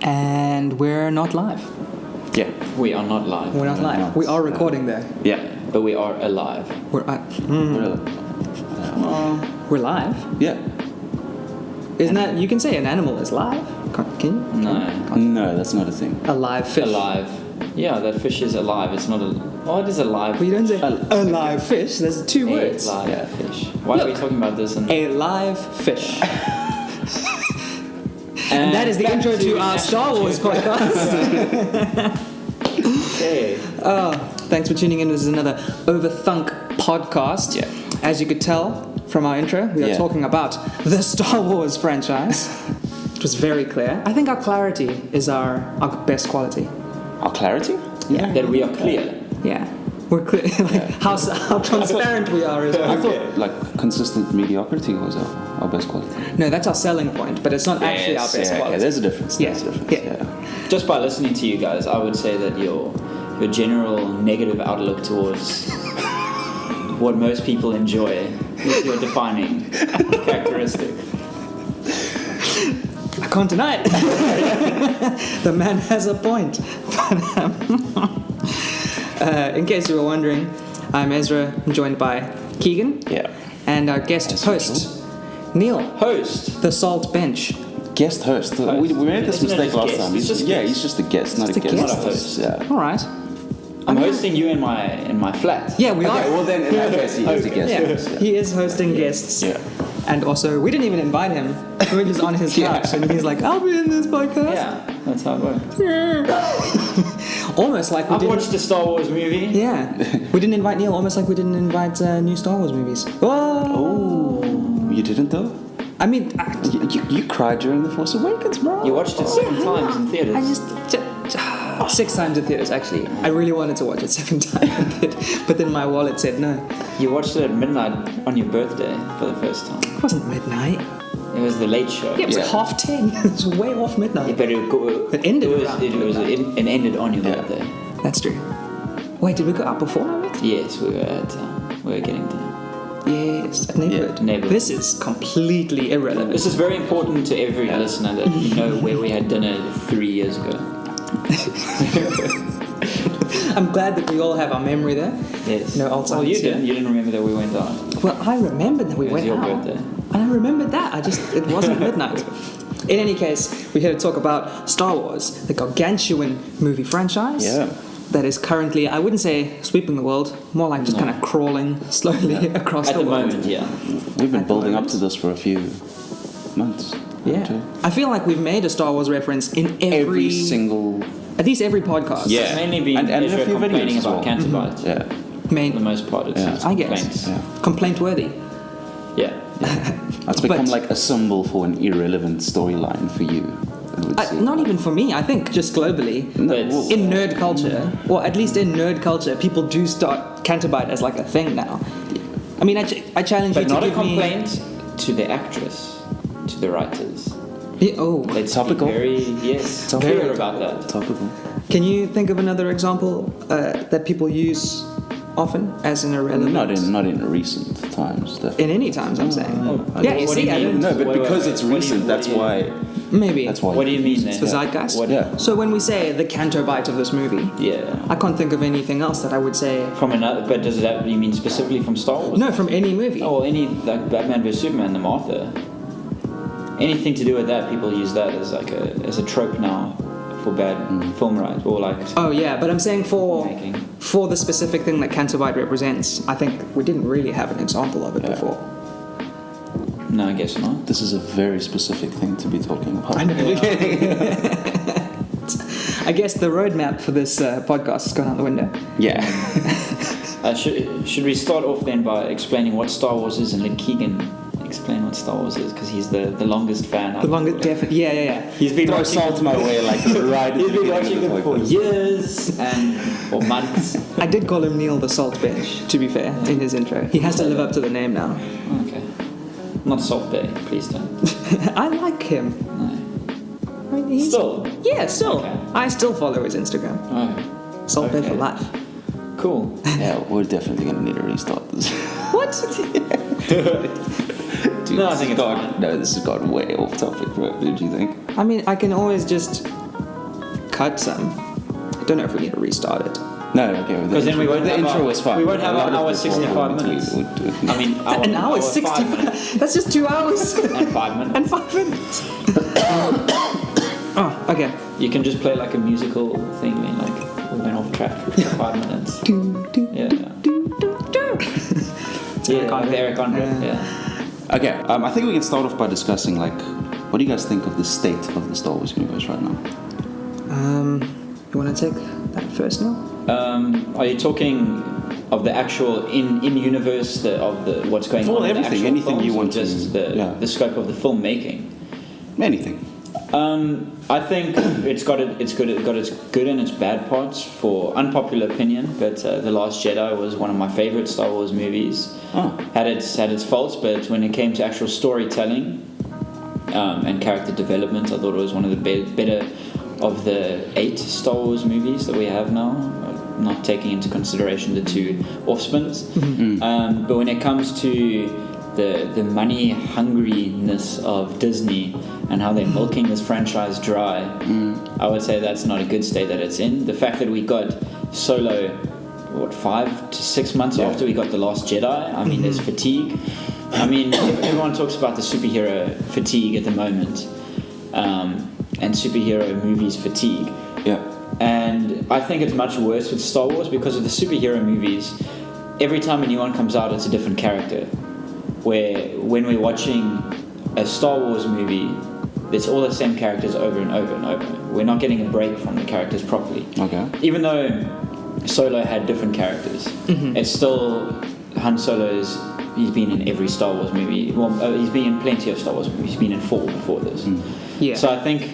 And we're not live. Yeah. We are not live. We're not live. We are recording though. Yeah. But we are alive. We're live. Yeah. Isn't that, you can say an animal is live? Can you? No, that's not a thing. A live fish. Alive. Yeah, that fish is alive. It's not a... Oh, it is alive. But you don't say a live fish. There's two words. A live fish. Why are we talking about this? A live fish. And that is the intro to our Star Wars podcast. Okay. Thanks for tuning in. This is another Overthunk podcast. Yeah. As you could tell from our intro, we are talking about the Star Wars franchise. It was very clear. I think our clarity is our best quality. Our clarity? Yeah. That we are clear. Yeah. We're clear. How transparent we are is I thought consistent mediocrity was our best quality. No, that's our selling point, but it's not actually our best quality. Okay, there's a difference. Yeah. There's a difference. Yeah. Just by listening to you guys, I would say that your general negative outlook towards what most people enjoy is your defining characteristic. I can't deny it. The man has a point. In case you were wondering, I'm Ezra. I'm joined by Keegan. Yeah. And our guest host, Neil. Host. The Salt Bench. Guest host. We made this Isn't it mistake just last guest? time. He's Just a guest, not a guest. Not a host. Yeah. All right. I'm hosting you in my flat. Yeah, we Okay, are. well then in that case he is a guest. Yeah. host, yeah. He is hosting guests. Yeah. And also, we didn't even invite him. We were just on his couch, and he's like, "I'll be in this podcast." Yeah, that's how it works. Almost like we I've didn't. watched a Star Wars movie. Yeah, we didn't invite Neil. Almost like we didn't invite new Star Wars movies. Whoa! Oh, you didn't though? I mean, You cried during The Force Awakens, bro. You watched it 7 times in theaters. I just 6 times in theaters. Actually, I really wanted to watch it 7 times in theaters, but then my wallet said no. You watched it at midnight on your birthday for the first time. It wasn't midnight. It was the late show. Yeah, it was 10:30. It was way off midnight. But it ended It around it ended on your birthday. That's true. Wait, did we go out before my birthday? Yes, we were getting to. Yes, at neighborhood. Neighborhood. This is completely irrelevant. This is very important to every listener that you know where we had dinner 3 years ago. I'm glad that we all have our memory there. Yes. No Alzheimer's. Well, you here. didn't. You didn't remember that we went out. Well, I remembered that we It was went your out. birthday. And I remembered that. It wasn't midnight. In any case, we're here to talk about Star Wars, the gargantuan movie franchise. Yeah. That is currently, I wouldn't say sweeping the world, more like just kind of crawling slowly across At the the world. moment, yeah. We've been At the building up moment. to this for a few months. Yeah. I feel like we've made a Star Wars reference in every single. at least every podcast. Yeah. It's mainly been And a Ezra few complaining videos as about well. Canterbury. Yeah. For Main, the most part, it's Yeah. it's I guess. complaints. Yeah. complaint worthy. Yeah. It's become But- like a symbol for an irrelevant storyline for you. I would say. Not even for me, I think just globally. No, But- well, In nerd culture, or at least in nerd culture, people do start Canterbite as like a thing now. I mean, I challenge But you to not a give me... complaint to the actress, to the writers. Yeah, oh, Let's Topical. be very, yes, clear about that. topical. can you think of another example that people use often as an irrelevant? Not in recent times. In any times, I'm saying. no. Yeah, you What do see, you I mean? don't... No, but Wait, because wait, it's what do you- recent, what that's do you- why. Maybe. That's why. What do you mean then? It's the zeitgeist? What, Yeah. So when we say the Cantobite of this movie, Yeah. I can't think of anything else that I would say... From another, but does that you mean specifically from Star Wars? No, from any movie. Oh, well, any like Batman vs Superman, the Martha. Anything to do with that, people use that as like a trope now for bad film rights or like. Oh yeah, but I'm saying Making. for the specific thing that Cantobite represents, I think we didn't really have an example of it before. No, I guess not. This is a very specific thing to be talking about. I know. I guess the roadmap for this podcast has gone out the window. Yeah. Should we start off then by explaining what Star Wars is and let Keegan explain what Star Wars is because he's the longest fan. The longest, definitely. Yeah. He's been Throw watching. salt my way like right at He's the been beginning watching of the it for podcast. years or months. I did call him Neil the Salt Bench, to be fair, in his intro. He has to live up to the name now. Okay. Not Salt Bay, please don't. I like him. No. I mean, he's, Still. Yeah, still. Okay. I still follow his Instagram. Oh, Salt Bay Okay. for life. cool. Yeah, we're definitely gonna need to restart this. What? Dude, No, I think it's fine. No, this has gone way off topic, bro. Did you think? I mean, I can always just cut some. I don't know if we need to restart it. No, okay. Because then we won't the have intro our- was fine. we won't have A lot an hour of people 65 would- minutes. would- I mean, An hour 5 65. minutes. That's just 2 hours And 5 minutes. and 5 minutes. Oh, okay. You can just play like a musical thing, I mean, like we went off track for 5 minutes. Yeah. Yeah, Eric Andre. Yeah. Okay, I think we can start off by discussing, like, what do you guys think of the state of the Star Wars universe right now? You want to take that first now? Are you talking of the actual in universe of the what's going Well, on? in the everything, actual anything you films, or want to- just yeah. the scope of the filmmaking. Anything. I think it's got its good and its bad parts. For unpopular opinion, but The Last Jedi was one of my favorite Star Wars movies. Oh. Had its faults, but when it came to actual storytelling and character development, I thought it was one of the better of the 8 Star Wars movies that we have now. Not taking into consideration the 2 offspins, but when it comes to the money hungriness of Disney and how they're milking this franchise dry, I would say that's not a good state that it's in. The fact that we got Solo, 5 to 6 months after we got The Last Jedi, I mean, there's fatigue. I mean, everyone talks about the superhero fatigue at the moment, and superhero movies fatigue. Yeah. And I think it's much worse with Star Wars because of the superhero movies. Every time a new one comes out, it's a different character. Where when we're watching a Star Wars movie, it's all the same characters over and over and over. We're not getting a break from the characters properly. Okay. Even though Solo had different characters, it's still Han Solo's. He's been in every Star Wars movie. Well, he's been in plenty of Star Wars movies. He's been in 4 before this. Yeah. So I think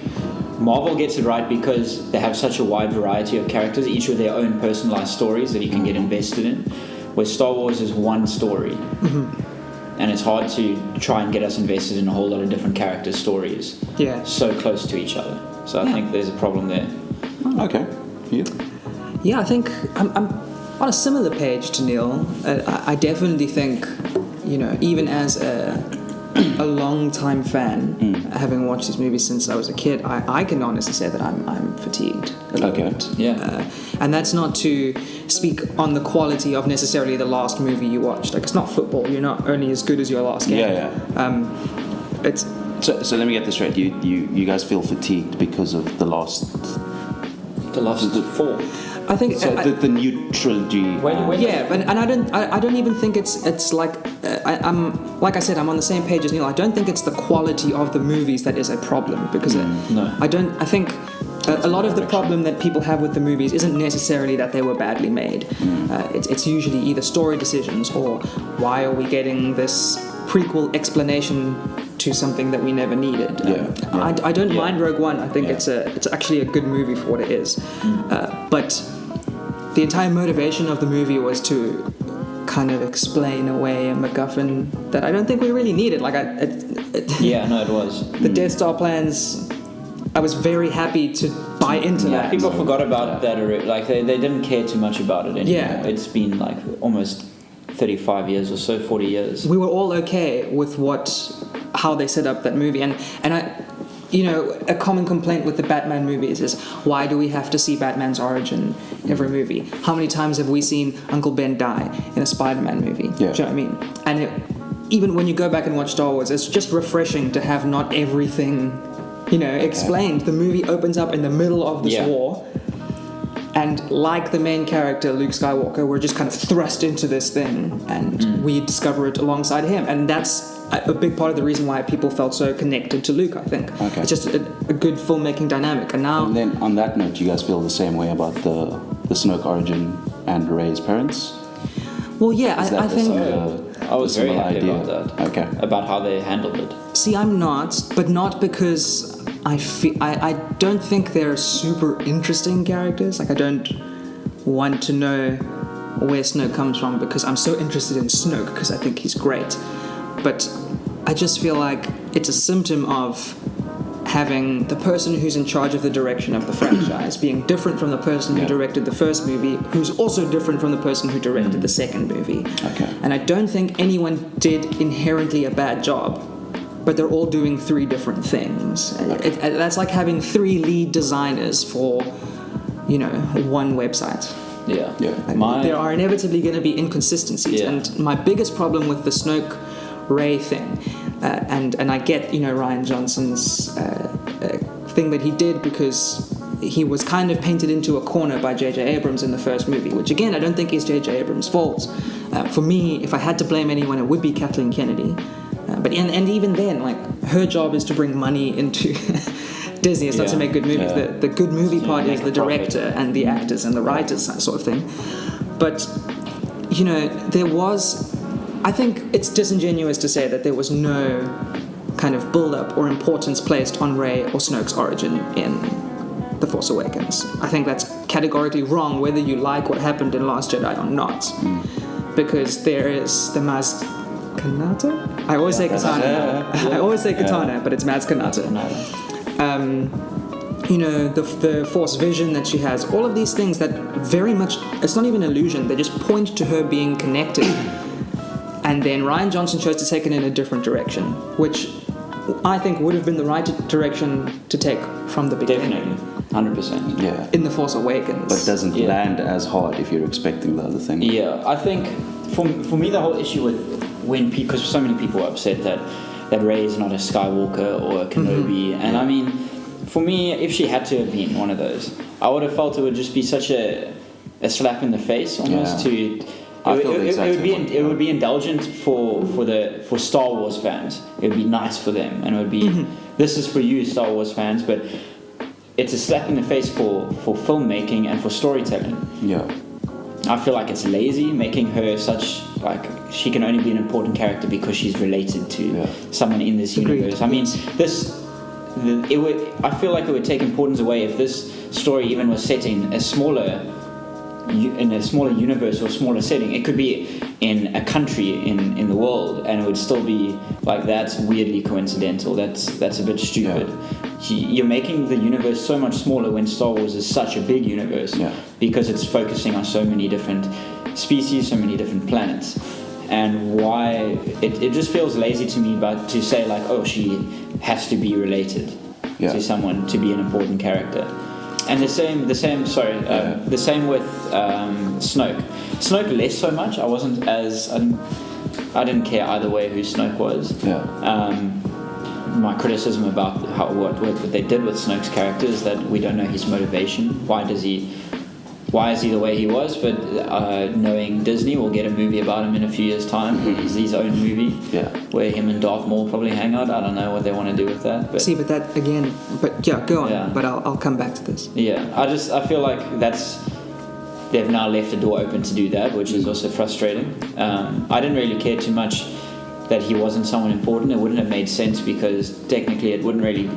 Marvel gets it right because they have such a wide variety of characters, each with their own personalized stories that you can get invested in. Where Star Wars is one story, and it's hard to try and get us invested in a whole lot of different character stories. Yeah. So close to each other. So I think there's a problem there. Okay. You? Yeah, I think I'm on a similar page to Neil. I definitely think, even as a long-time fan, having watched these movies since I was a kid, I can honestly say that I'm fatigued a little bit. Yeah. And that's not to speak on the quality of necessarily the last movie you watched. Like, it's not football. You're not only as good as your last game. Yeah. It's So let me get this straight. You guys feel fatigued because of the last 4. I think the new trilogy. yeah, but I don't even think it's like I'm like I said, I'm on the same page as Neil. I don't think it's the quality of the movies that is a problem because No. I think a lot of the problem that people have with the movies isn't necessarily that they were badly made. It's usually either story decisions or why are we getting this prequel explanation to something that we never needed. I don't mind Rogue One. I think it's actually a good movie for what it is. But the entire motivation of the movie was to kind of explain away a MacGuffin that I don't think we really needed. Like It was. the Death Star plans. I was very happy to buy into that. People forgot about that. Like they didn't care too much about it anymore. Yeah. It's been like almost 35 years or so, 40 years. We were all okay with how they set up that movie, and a common complaint with the Batman movies is why do we have to see Batman's origin every movie? How many times have we seen Uncle Ben die in a Spider-Man movie? Yeah. Do you know what I mean? And even when you go back and watch Star Wars, it's just refreshing to have not everything, explained. The movie opens up in the middle of this war, and like the main character, Luke Skywalker, we're just kind of thrust into this thing, and we discover it alongside him, and that's a big part of the reason why people felt so connected to Luke, I think. Okay. It's just a good filmmaking dynamic. And now... And then on that note, you guys feel the same way about the Snoke origin and Rey's parents? Well, yeah, I think... I was very happy idea? about that. Okay. About how they handled it. See, I'm not, but not because I don't think they're super interesting characters. Like, I don't want to know where Snoke comes from because I'm so interested in Snoke because I think he's great. But I just feel like it's a symptom of having the person who's in charge of the direction of the franchise being different from the person who directed the first movie, who's also different from the person who directed the second movie. Okay. And I don't think anyone did inherently a bad job. but they're all doing 3 different things. That's like having 3 lead designers for, one website. Yeah. There are inevitably going to be inconsistencies, and my biggest problem with the Snoke Rey thing, and I get Rian Johnson's thing that he did, because he was kind of painted into a corner by J.J. Abrams in the first movie, which again I don't think is J.J. Abrams' fault. For me, if I had to blame anyone, it would be Kathleen Kennedy. But even then, like, her job is to bring money into Disney. It's not to make good movies. Yeah. The good movie part is the director profit. and the actors and the writers, sort of thing. But there was, I think it's disingenuous to say that there was no kind of build-up or importance placed on Rey or Snoke's origin in The Force Awakens. I think that's categorically wrong, whether you like what happened in Last Jedi or not. Because there is the Maz Kanata? I always say Katana. I always say Katana, but it's Maz Kanata. The Force vision that she has, all of these things that very much, it's not even illusion, they just point to her being connected. And then Rian Johnson chose to take it in a different direction, which I think would have been the right direction to take from the beginning. Definitely. 100%. Yeah. In The Force Awakens. But doesn't land as hard if you're expecting the other thing. Yeah, I think for me the whole issue with because so many people are upset that Rey is not a Skywalker or a Kenobi, and I mean, for me, if she had to have been one of those, I would have felt it would just be such a slap in the face almost to. It would be indulgent for Star Wars fans. It would be nice for them, and it would be this is for you, Star Wars fans, but it's a slap in the face for filmmaking and for storytelling. Yeah. I feel like it's lazy making her such, like, she can only be an important character because she's related to someone in this universe. I mean, I feel like it would take importance away if this story even was set in a smaller universe or smaller setting. It could be in a country in the world, and it would still be like, that's weirdly coincidental. That's a bit stupid. You're making the universe so much smaller when Star Wars is such a big universe, because it's focusing on so many different species, so many different planets. And why it just feels lazy to me, but to say like, oh, she has to be related to someone to be an important character. And the same with Snoke. Snoke less so much. I didn't care either way who Snoke was. My criticism about what they did with Snoke's character is that we don't know his motivation. Why is he the way he was? But knowing Disney, we'll get a movie about him in a few years' time. He's his own movie, where him and Darth Maul probably hang out. I don't know what they want to do with that. But but that again. But go on. Yeah. But I'll come back to this. Yeah, I feel like they've now left the door open to do that, which is also frustrating. I didn't really care too much that he wasn't someone important. It wouldn't have made sense, because technically it wouldn't really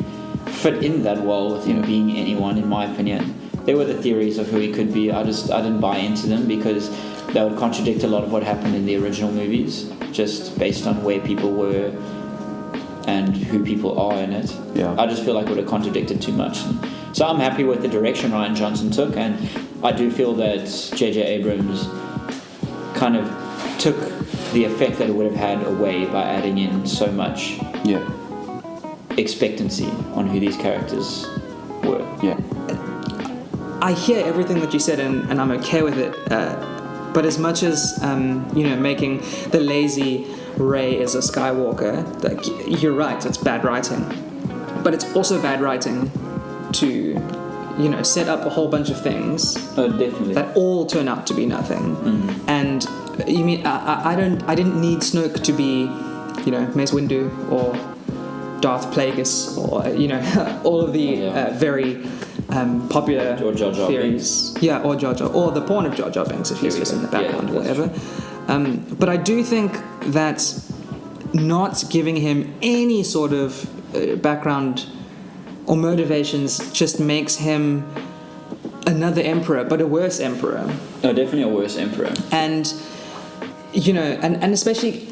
fit in that well with him being anyone, in my opinion. There were the theories of who he could be. I didn't buy into them, because they would contradict a lot of what happened in the original movies, just based on where people were and who people are in it. I just feel like it would have contradicted too much. So I'm happy with the direction Rian Johnson took, and I do feel that J.J. Abrams kind of took the effect that it would have had away by adding in so much expectancy on who these characters were. I hear everything that you said, and I'm okay with it. But as much as making the lazy Rey as a Skywalker, like, you're right, it's bad writing. But it's also bad writing to set up a whole bunch of things that all turn out to be nothing. And you mean I didn't need Snoke to be Mace Windu or Darth Plagueis or all of the very popular or Jar Jar theories. Binks. Or Jar Jar, or the pawn of Jar Jar Binks if he was in the background or whatever. But I do think that not giving him any sort of background or motivations just makes him another emperor, but a worse emperor. No, definitely a worse emperor. And and especially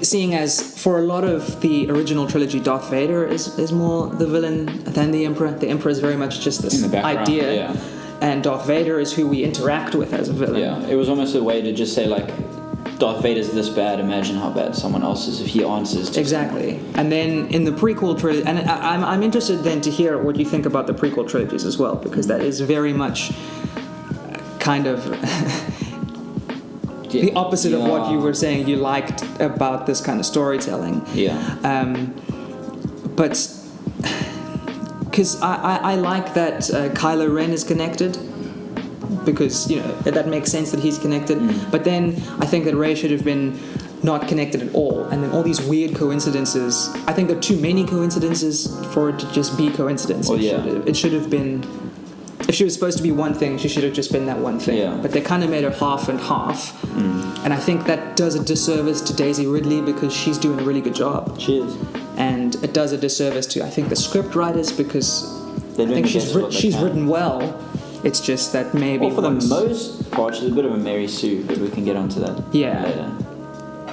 seeing as for a lot of the original trilogy, Darth Vader is more the villain than the Emperor. The Emperor is very much just this idea, and Darth Vader is who we interact with as a villain. Yeah, it was almost a way to just say, like, Darth Vader's this bad, imagine how bad someone else is if he answers to Exactly. And then in the prequel trilogy, and I'm interested then to hear what you think about the prequel trilogies as well, because that is very much kind of the opposite of what you were saying you liked about this kind of storytelling. Yeah. But because I like that Kylo Ren is connected, because that makes sense that he's connected. But then I think that Rey should have been not connected at all, and then all these weird coincidences. I think there are too many coincidences for it to just be coincidence. It should have been. If she was supposed to be one thing, she should have just been that one thing. Yeah. But they kind of made her half and half, and I think that does a disservice to Daisy Ridley, because she's doing a really good job. She is. And it does a disservice to, I think, the script writers, because I think she's written well. It's just that maybe... Well, for the most part, she's a bit of a Mary Sue, but we can get onto that later.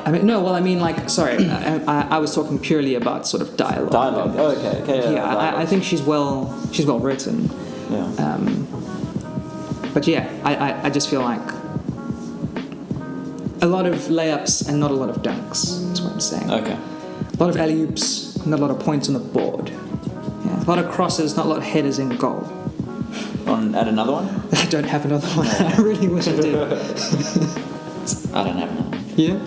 I mean, no, well, I mean, like, sorry, I was talking purely about sort of dialogue. Dialogue, oh, okay. Yeah, I think she's well written. Yeah. But yeah, I just feel like a lot of layups and not a lot of dunks, is what I'm saying. Okay. A lot of alley-oops, not a lot of points on the board. Yeah. A lot of crosses, not a lot of headers in goal. Add another one? I don't have another one. I really wish I did. I don't have another one. Yeah?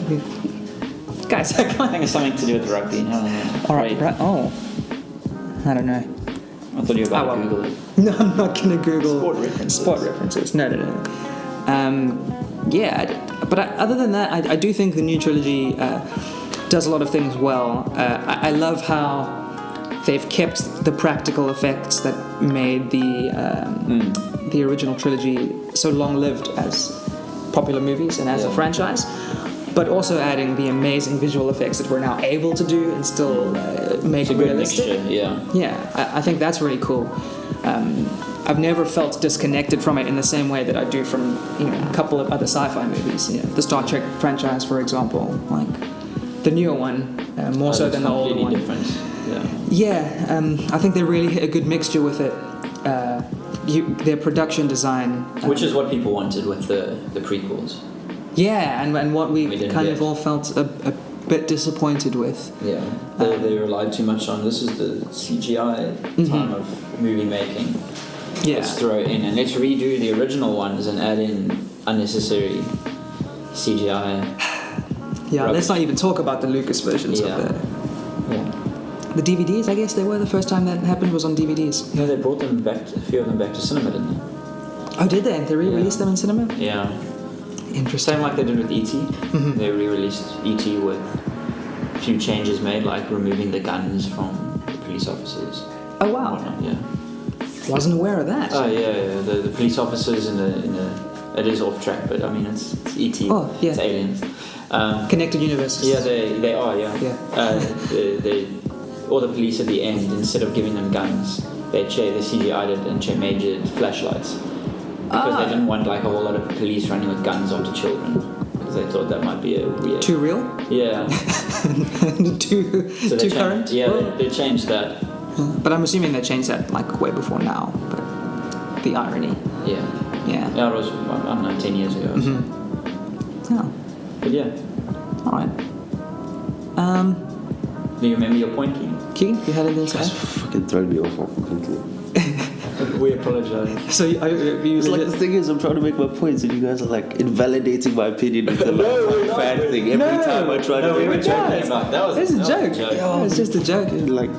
Guys, I can't... I think it's something to do with rugby. I don't know. Alright, right. Oh. I don't know. I thought you were about to Google it. No, I'm not going to Google... Sport references. No. But other than that, I do think the new trilogy does a lot of things well. I love how they've kept the practical effects that made the original trilogy so long-lived as popular movies and as a franchise, but also adding the amazing visual effects that we're now able to do and still make realistic. I think that's really cool. I've never felt disconnected from it in the same way that I do from a couple of other sci-fi movies. The Star Trek franchise, for example, like the newer one, more so than the older one. Different. I think they really hit a good mixture with it. Their production design, which is what people wanted with the prequels. Yeah, and what we kind of all felt a bit disappointed with. Yeah, they relied too much on this is the CGI time of movie making. Yeah. Let's throw it in and let's redo the original ones and add in unnecessary CGI. Yeah, rubbish. let's not even talk about the Lucas versions of the DVDs. I guess they were the first time that happened was on DVDs. No, they brought them back, a few of them back to cinema, didn't they? Oh, did they? They re-released them in cinema? Yeah. Interesting. Same like they did with E.T. They re-released E.T. with a few changes made, like removing the guns from the police officers. Oh wow! Yeah. Wasn't aware of that. Oh yeah. The police officers in the it is off track, but I mean it's E.T. Oh yeah. It's aliens. Connected universes. Yeah, they are. Yeah. All the police at the end, instead of giving them guns, they CGI'd it and made it flashlights. Because they didn't want like a whole lot of police running with guns onto children, because they thought that might be a weird. Too real? Yeah. too current? Yeah, they changed that. But I'm assuming they changed that like way before now. But the irony. Yeah. Yeah. Yeah, it was I don't know 10 years ago. Oh. But yeah. All right. Do you remember your point, Keegan? Keegan, you had anything to say? That's fucking thrown me off completely. We apologize. So you It's like the thing is, I'm trying to make my points, and you guys are like invalidating my opinion with the like, fan thing every time I try to make a joke. It's a joke. It's just a joke. Like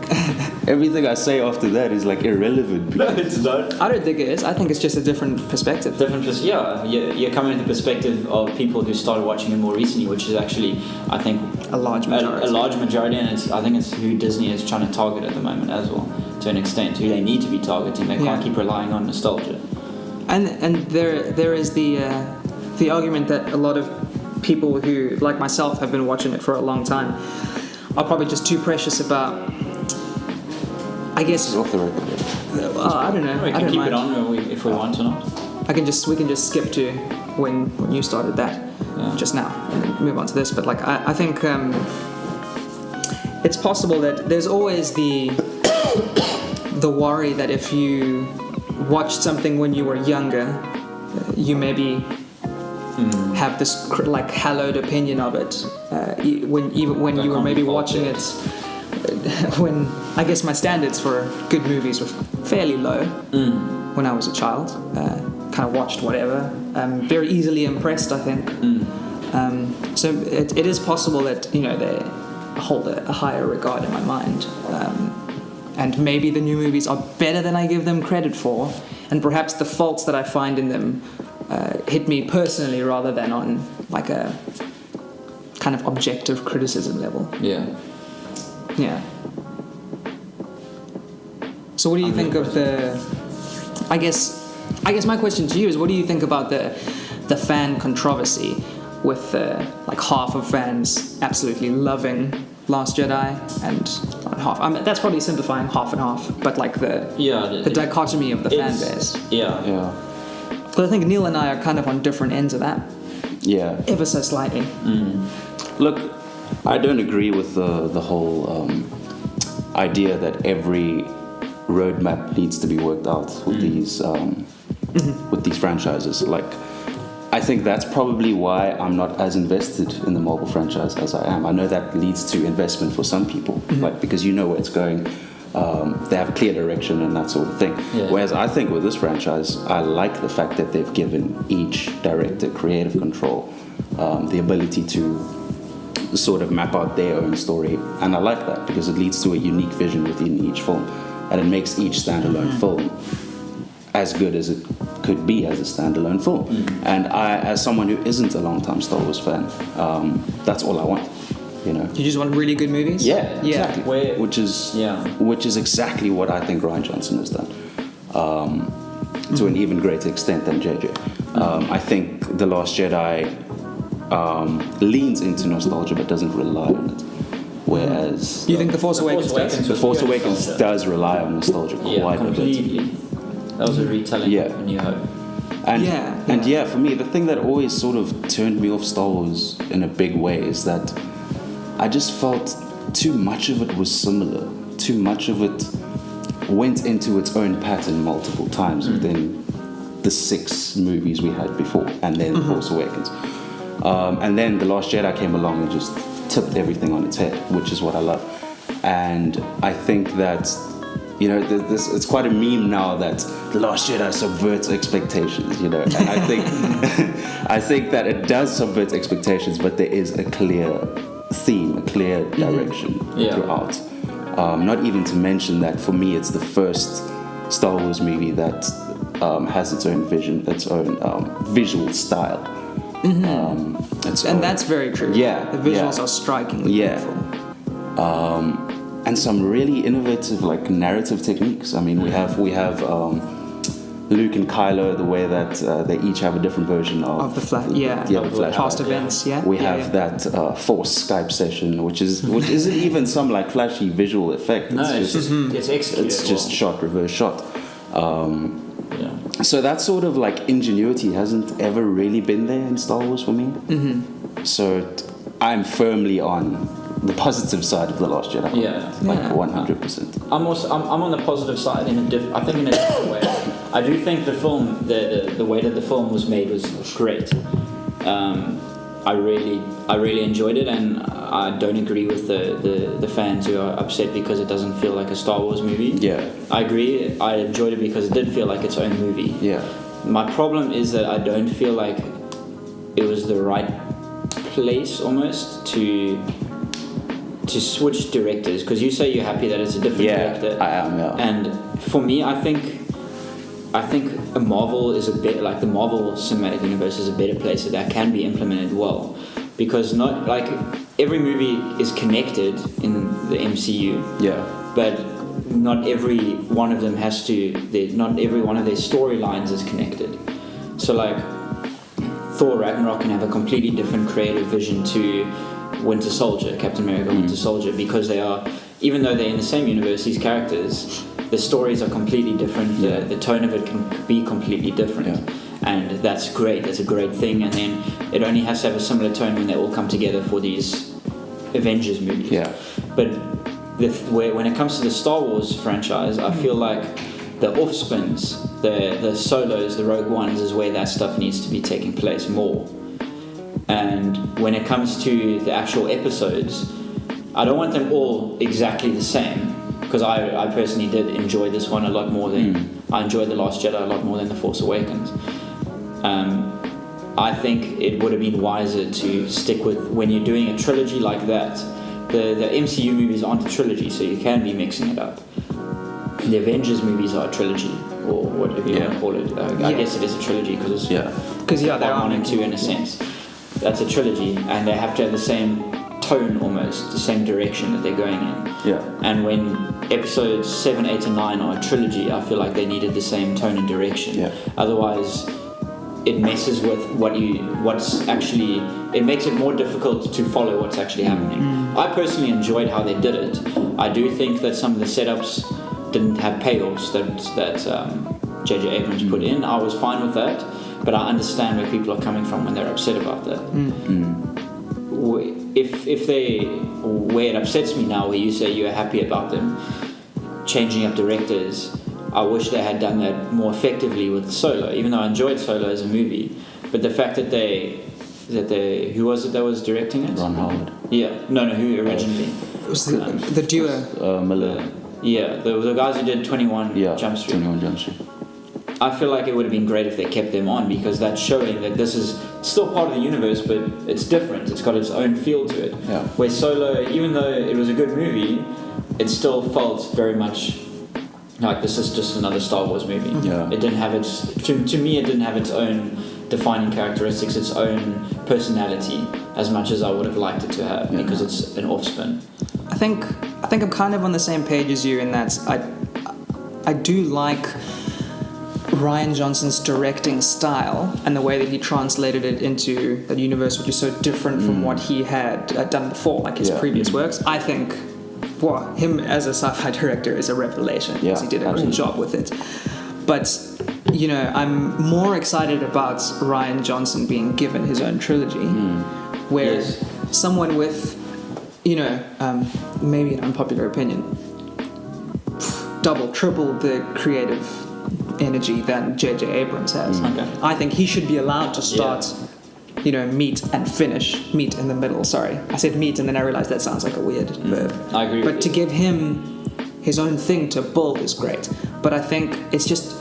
everything I say after that is like irrelevant. No, it's not. I don't think it is. I think it's just a different perspective. You're coming from the perspective of people who started watching it more recently, which is actually, I think, a large majority. A large majority, and I think it's who Disney is trying to target at the moment as well, to an extent, who they need to be targeting. They can't keep relying on nostalgia. And there is the argument that a lot of people who, like myself, have been watching it for a long time are probably just too precious about. I guess. It's off the record. I don't know. We can keep it on if we want or not. We can just skip to when you started that just now and then move on to this. But like I think it's possible that there's always the worry that if you watched something when you were younger, you maybe have this like hallowed opinion of it when you were maybe watching it when I guess my standards for good movies were fairly low when I was a child. Kind of watched whatever. Very easily impressed, I think. So it is possible that they hold a higher regard in my mind. And maybe the new movies are better than I give them credit for, and perhaps the faults that I find in them hit me personally rather than on like a kind of objective criticism level. Yeah. So what do you think of the? I guess my question to you is, what do you think about the fan controversy with like half of fans absolutely loving Last Jedi and half? I mean, that's probably simplifying, half and half, but like the dichotomy of the fan base. Yeah. But I think Neil and I are kind of on different ends of that. Yeah. Ever so slightly. Look, I don't agree with the whole idea that every roadmap needs to be worked out with these franchises. Like, I think that's probably why I'm not as invested in the Marvel franchise as I am. I know that leads to investment for some people, like because you know where it's going. They have a clear direction and that sort of thing. Yeah. Whereas I think with this franchise, I like the fact that they've given each director creative control, the ability to sort of map out their own story, and I like that because it leads to a unique vision within each film, and it makes each standalone film as good as it could be as a standalone film. And I, as someone who isn't a long-time Star Wars fan, that's all I want. You just want really good movies? Yeah, exactly. Which is exactly what I think Rian Johnson has done, to an even greater extent than JJ. I think The Last Jedi leans into nostalgia but doesn't rely on it. Whereas you think The Force Awakens does? The Force Awakens does rely on nostalgia quite completely. a bit. That was a retelling of A New Hope. And for me, the thing that always sort of turned me off Star Wars in a big way is that I just felt too much of it was similar. Too much of it went into its own pattern multiple times within the 6 movies we had before, and then The Force Awakens. And then The Last Jedi came along and just tipped everything on its head, which is what I love. And I think that, it's quite a meme now that The Last Jedi subverts expectations, and I think I think that it does subvert expectations, but there is a clear theme, a clear direction throughout. Not even to mention that for me, it's the first Star Wars movie that has its own vision, its own visual style. That's very true. Yeah, the visuals are strikingly beautiful. And some really innovative like narrative techniques. I mean, we have Luke and Kylo, the way that they each have a different version of the flash. Past events. We have that Force Skype session, which isn't even some like flashy visual effect. It's executed. It's just reverse shot. So that sort of like ingenuity hasn't ever really been there in Star Wars for me. So I'm firmly on the positive side of The Last Jedi. 100%. I'm on the positive side in a different way. I do think the film, the way that the film was made was great. I really enjoyed it, and I don't agree with the fans who are upset because it doesn't feel like a Star Wars movie. I agree. I enjoyed it because it did feel like its own movie. My problem is that I don't feel like it was the right place almost to switch directors, because you say you're happy that it's a different director. I am. And for me, I think a Marvel is a bit like the Marvel Cinematic Universe is a better place that can be implemented well, because not like every movie is connected in the MCU. But not every one of them has to. Not every one of their storylines is connected. So like Thor Ragnarok can have a completely different creative vision to Winter Soldier, Captain America, Winter Soldier, because they are, even though they're in the same universe, these characters, the stories are completely different. The tone of it can be completely different, and that's great. That's a great thing. And then it only has to have a similar tone when they all come together for these Avengers movies. But when it comes to the Star Wars franchise, I feel like the off-spins, the solos, the Rogue Ones is where that stuff needs to be taking place more. And when it comes to the actual episodes, I don't want them all exactly the same, because I personally did enjoy this one a lot more than I enjoyed The Last Jedi a lot more than The Force Awakens. I think it would have been wiser to stick with, when you're doing a trilogy like that, the MCU movies aren't a trilogy, so you can be mixing it up. The Avengers movies are a trilogy, or whatever you want to call it. I guess it is a trilogy because it's they are 1 and 2 in a sense. That's a trilogy, and they have to have the same tone almost, the same direction that they're going in. Yeah. And when episodes 7, 8 and 9 are a trilogy, I feel like they needed the same tone and direction. Yeah. Otherwise, it messes with it makes it more difficult to follow what's actually happening. I personally enjoyed how they did it. I do think that some of the setups didn't have payoffs that J.J. Abrams put in. I was fine with that, but I understand where people are coming from when they're upset about that. Where it upsets me now, where you say you're happy about them changing up directors, I wish they had done that more effectively with Solo, even though I enjoyed Solo as a movie. But the fact that who was it that was directing it? Ron Howard. Yeah, who originally? It was the duo. Miller. Yeah, the guys who did 21 Jump Street. 21 Jump Street. I feel like it would have been great if they kept them on, because that's showing that this is still part of the universe, but it's different. It's got its own feel to it. Yeah. Where Solo, even though it was a good movie, it still felt very much like this is just another Star Wars movie. Yeah. It didn't have its, to me, it didn't have its own defining characteristics, its own personality, as much as I would have liked it to have, because it's an off-spin. I think I'm kind of on the same page as you in that I do like Rian Johnson's directing style and the way that he translated it into that universe, which is so different from what he had done before, like his previous works. I think him as a sci-fi director is a revelation, because he did a great job with it. But I'm more excited about Rian Johnson being given his own trilogy, where someone with maybe an unpopular opinion, double, triple the creative energy than J.J. Abrams has. I think he should be allowed to start, meet and finish. Meet in the middle, sorry. I said meet and then I realized that sounds like a weird verb. I agree But to give him his own thing to build is great. But I think it's just...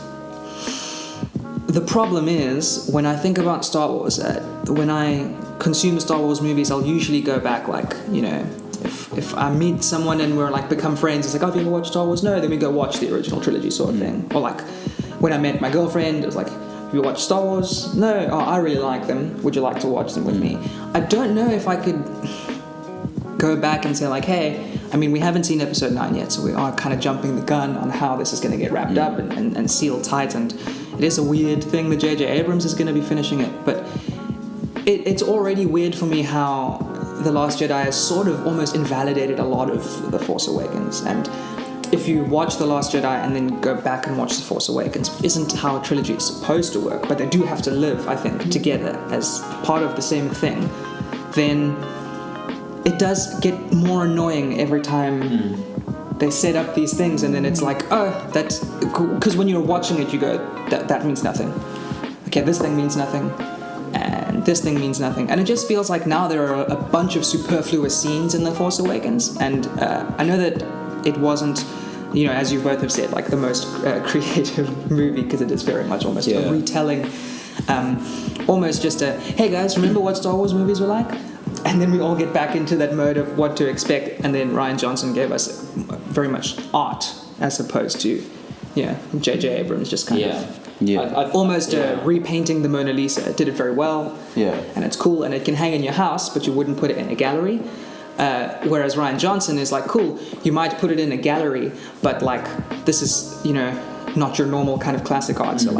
The problem is, when I think about Star Wars, when I consume Star Wars movies, I'll usually go back, if I meet someone and we're become friends, it's have you ever watched Star Wars? No, then we go watch the original trilogy sort of thing. Or when I met my girlfriend, it was have you watched Star Wars? No, I really like them. Would you like to watch them with me? I don't know if I could go back and say hey, we haven't seen episode 9 yet, so we are kind of jumping the gun on how this is going to get wrapped up and sealed tight, and it is a weird thing that J.J. Abrams is going to be finishing it, but it's already weird for me how The Last Jedi has sort of almost invalidated a lot of The Force Awakens, and if you watch The Last Jedi and then go back and watch The Force Awakens, isn't how a trilogy is supposed to work, but they do have to live, I think, together as part of the same thing, then it does get more annoying every time they set up these things, and then it's that's cool. Because when you're watching it, you go, that means nothing. Okay, this thing means nothing. And this thing means nothing. And it just feels like now there are a bunch of superfluous scenes in The Force Awakens. And I know that it wasn't, as you both have said, the most creative movie, because it is very much almost a retelling. Almost just hey guys, remember what Star Wars movies were like? And then we all get back into that mode of what to expect. And then Rian Johnson gave us very much art, as opposed to, J.J. Abrams just kind of... almost repainting the Mona Lisa. It did it very well, and it's cool, and it can hang in your house, but you wouldn't put it in a gallery. Whereas Rian Johnson is cool, you might put it in a gallery, but this is not your normal kind of classic art. So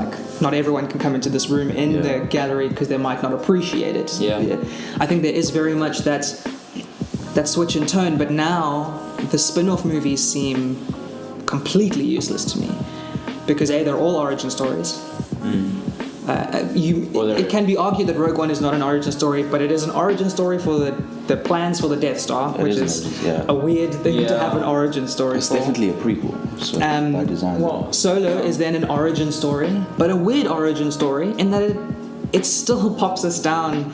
not everyone can come into this room in the gallery because they might not appreciate it. I think there is very much that switch in tone, but now the spin-off movies seem completely useless to me. Because they're all origin stories. It can be argued that Rogue One is not an origin story, but it is an origin story for the plans for the Death Star, which is a weird thing to have an origin story it's for. It's definitely a prequel, so by design. Solo is then an origin story, but a weird origin story in that it still pops us down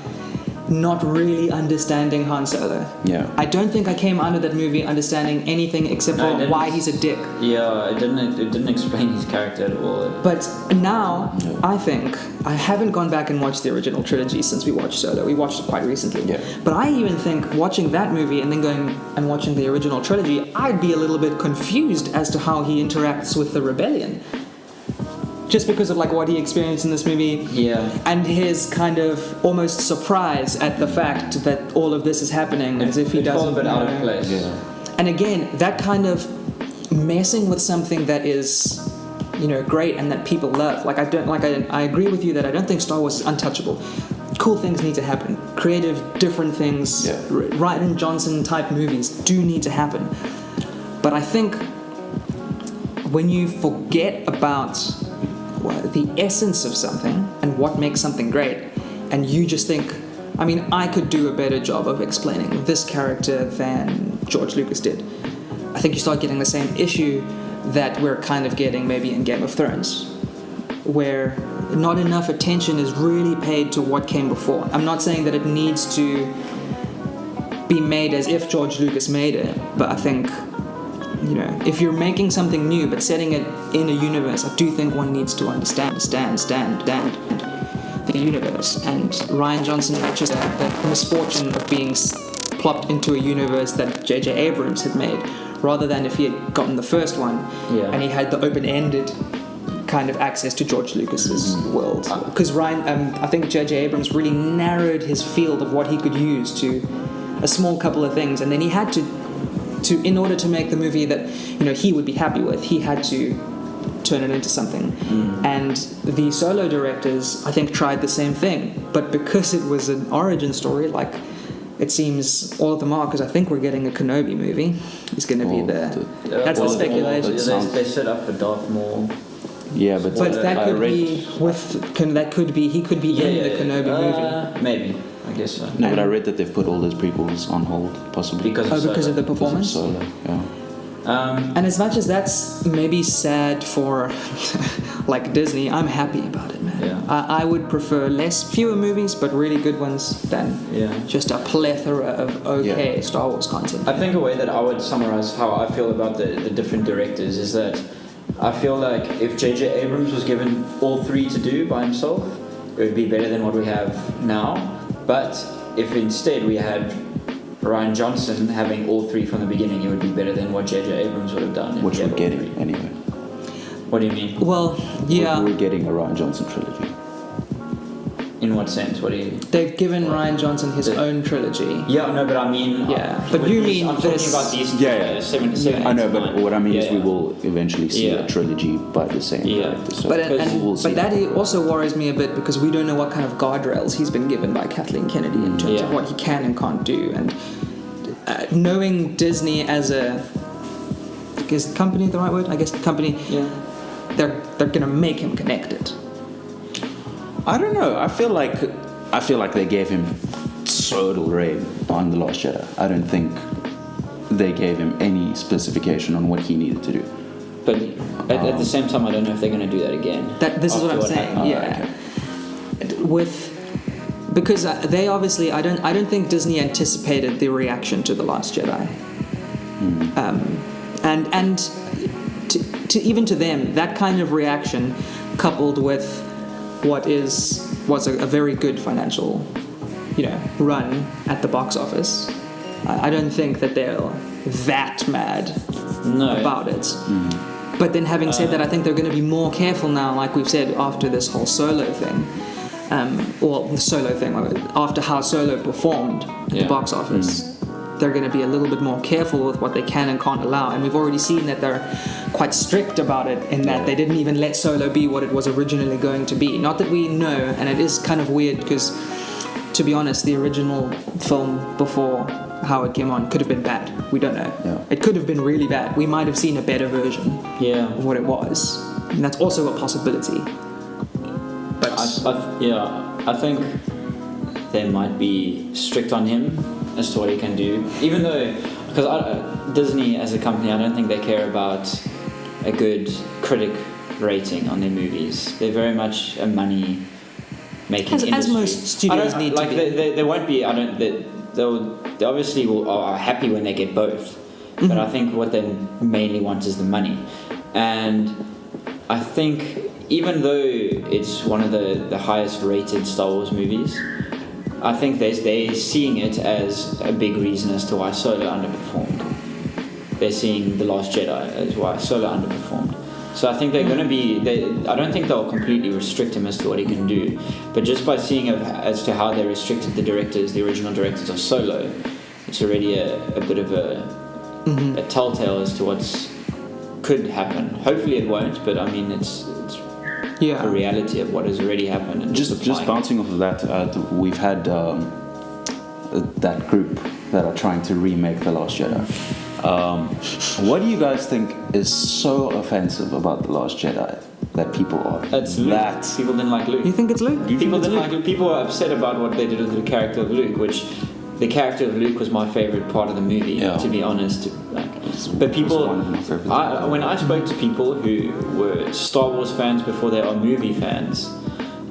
not really understanding Han Solo. Yeah. I don't think I came out of that movie understanding anything except No, it for didn't. why he's a dick. Yeah, it didn't explain his character at all. But now, No. I think, I haven't gone back and watched the original trilogy since we watched Solo. We watched it quite recently. Yeah. But I even think watching that movie and then going and watching the original trilogy, I'd be a little bit confused as to how he interacts with the rebellion. Just because of like what he experienced in this movie. Yeah. And his kind of almost surprise at the fact that all of this is happening, as if he It felt doesn't a bit out of know. place. Yeah. And again, that kind of messing with something that is, great and that people love. Like I agree with you that I don't think Star Wars is untouchable. Cool things need to happen. Creative, different things. Yeah. Rian Johnson type movies do need to happen. But I think when you forget about the essence of something and what makes something great, and you just think, I could do a better job of explaining this character than George Lucas did. I think you start getting the same issue that we're kind of getting maybe in Game of Thrones, where not enough attention is really paid to what came before. I'm not saying that it needs to be made as if George Lucas made it, but I think, if you're making something new but setting it in a universe, I do think one needs to understand the universe. And Rian Johnson had just the misfortune of being plopped into a universe that J.J. Abrams had made, rather than if he had gotten the first one and he had the open-ended kind of access to George Lucas's world. Because I think J.J. Abrams really narrowed his field of what he could use to a small couple of things, and then he had to in order to make the movie that he would be happy with, he had to turn it into something. And the Solo directors, I think, tried the same thing, but because it was an origin story, like it seems all of them are, because I think we're getting a Kenobi movie. He's going to be that's the speculation. They set up a Darth Maul. Yeah, but that I could read, be he could be in the Kenobi movie. Maybe. I guess so. No, but I read that they've put all those prequels on hold, possibly. Because of the performance? Solo, yeah. And as much as that's maybe sad for like Disney, I'm happy about it, man. Yeah. I would prefer fewer movies, but really good ones than just a plethora of Star Wars content. I think a way that I would summarize how I feel about the different directors is that I feel like if J.J. Abrams was given all three to do by himself, it would be better than what we have now. But if instead we had Rian Johnson having all three from the beginning, it would be better than what J.J. Abrams would have done. Which we're getting, anyway. What do you mean? Well, yeah. We're getting a Rian Johnson trilogy. In what sense? What do you... They've given Rian Johnson his own trilogy. Yeah, no, but I mean... Yeah, but you mean I'm this... talking about these... Yeah. 7, I know, but what I mean is we will eventually see Yeah. a trilogy by the same director. So But we'll see. but that also worries me a bit, because we don't know what kind of guardrails he's been given by Kathleen Kennedy in terms of what he can and can't do. And knowing Disney as a... Is company the right word? I guess company. Yeah. They're going to make him connected. I don't know. I feel like they gave him total reign on The Last Jedi. I don't think they gave him any specification on what he needed to do. But at the same time, I don't know if they're going to do that again. This is what I'm saying. Because they obviously, I don't think Disney anticipated the reaction to The Last Jedi. And to even to them, that kind of reaction, coupled with was a very good financial, run at the box office. I don't think that they're that mad about it. But then, having said that, I think they're going to be more careful now, like we've said, after this whole Solo thing, after how Solo performed at the box office. They're going to be a little bit more careful with what they can and can't allow. And we've already seen that they're quite strict about it, in that they didn't even let Solo be what it was originally going to be. Not that we know, and it is kind of weird because, to be honest, the original film before how it came on could have been bad. We don't know. Yeah. It could have been really bad. We might have seen a better version of what it was. And that's also a possibility. But I think they might be strict on him as to what he can do, even though, because Disney as a company, I don't think they care about a good critic rating on their movies. They're very much a money making as industry. most studios need to be. There won't be. They obviously are happy when they get both, but I think what they mainly want is the money, and I think even though it's one of the highest rated Star Wars movies, I think they're seeing it as a big reason as to why Solo underperformed. They're seeing The Last Jedi as why Solo underperformed. So I think they're going to be. I don't think they'll completely restrict him as to what he can do, but just by seeing as to how they restricted the original directors of Solo, it's already a bit of a telltale as to what's could happen. Hopefully it won't, but I mean it's a reality of what has already happened. And just bouncing off of that, we've had that group that are trying to remake The Last Jedi. What do you guys think is so offensive about The Last Jedi that people are? It's Luke. People didn't like Luke. You think it's Luke? People didn't like Luke. People were upset about what they did with the character of Luke, which the character of Luke was my favorite part of the movie, to be honest. But people, when I spoke to people who were Star Wars fans before they are movie fans,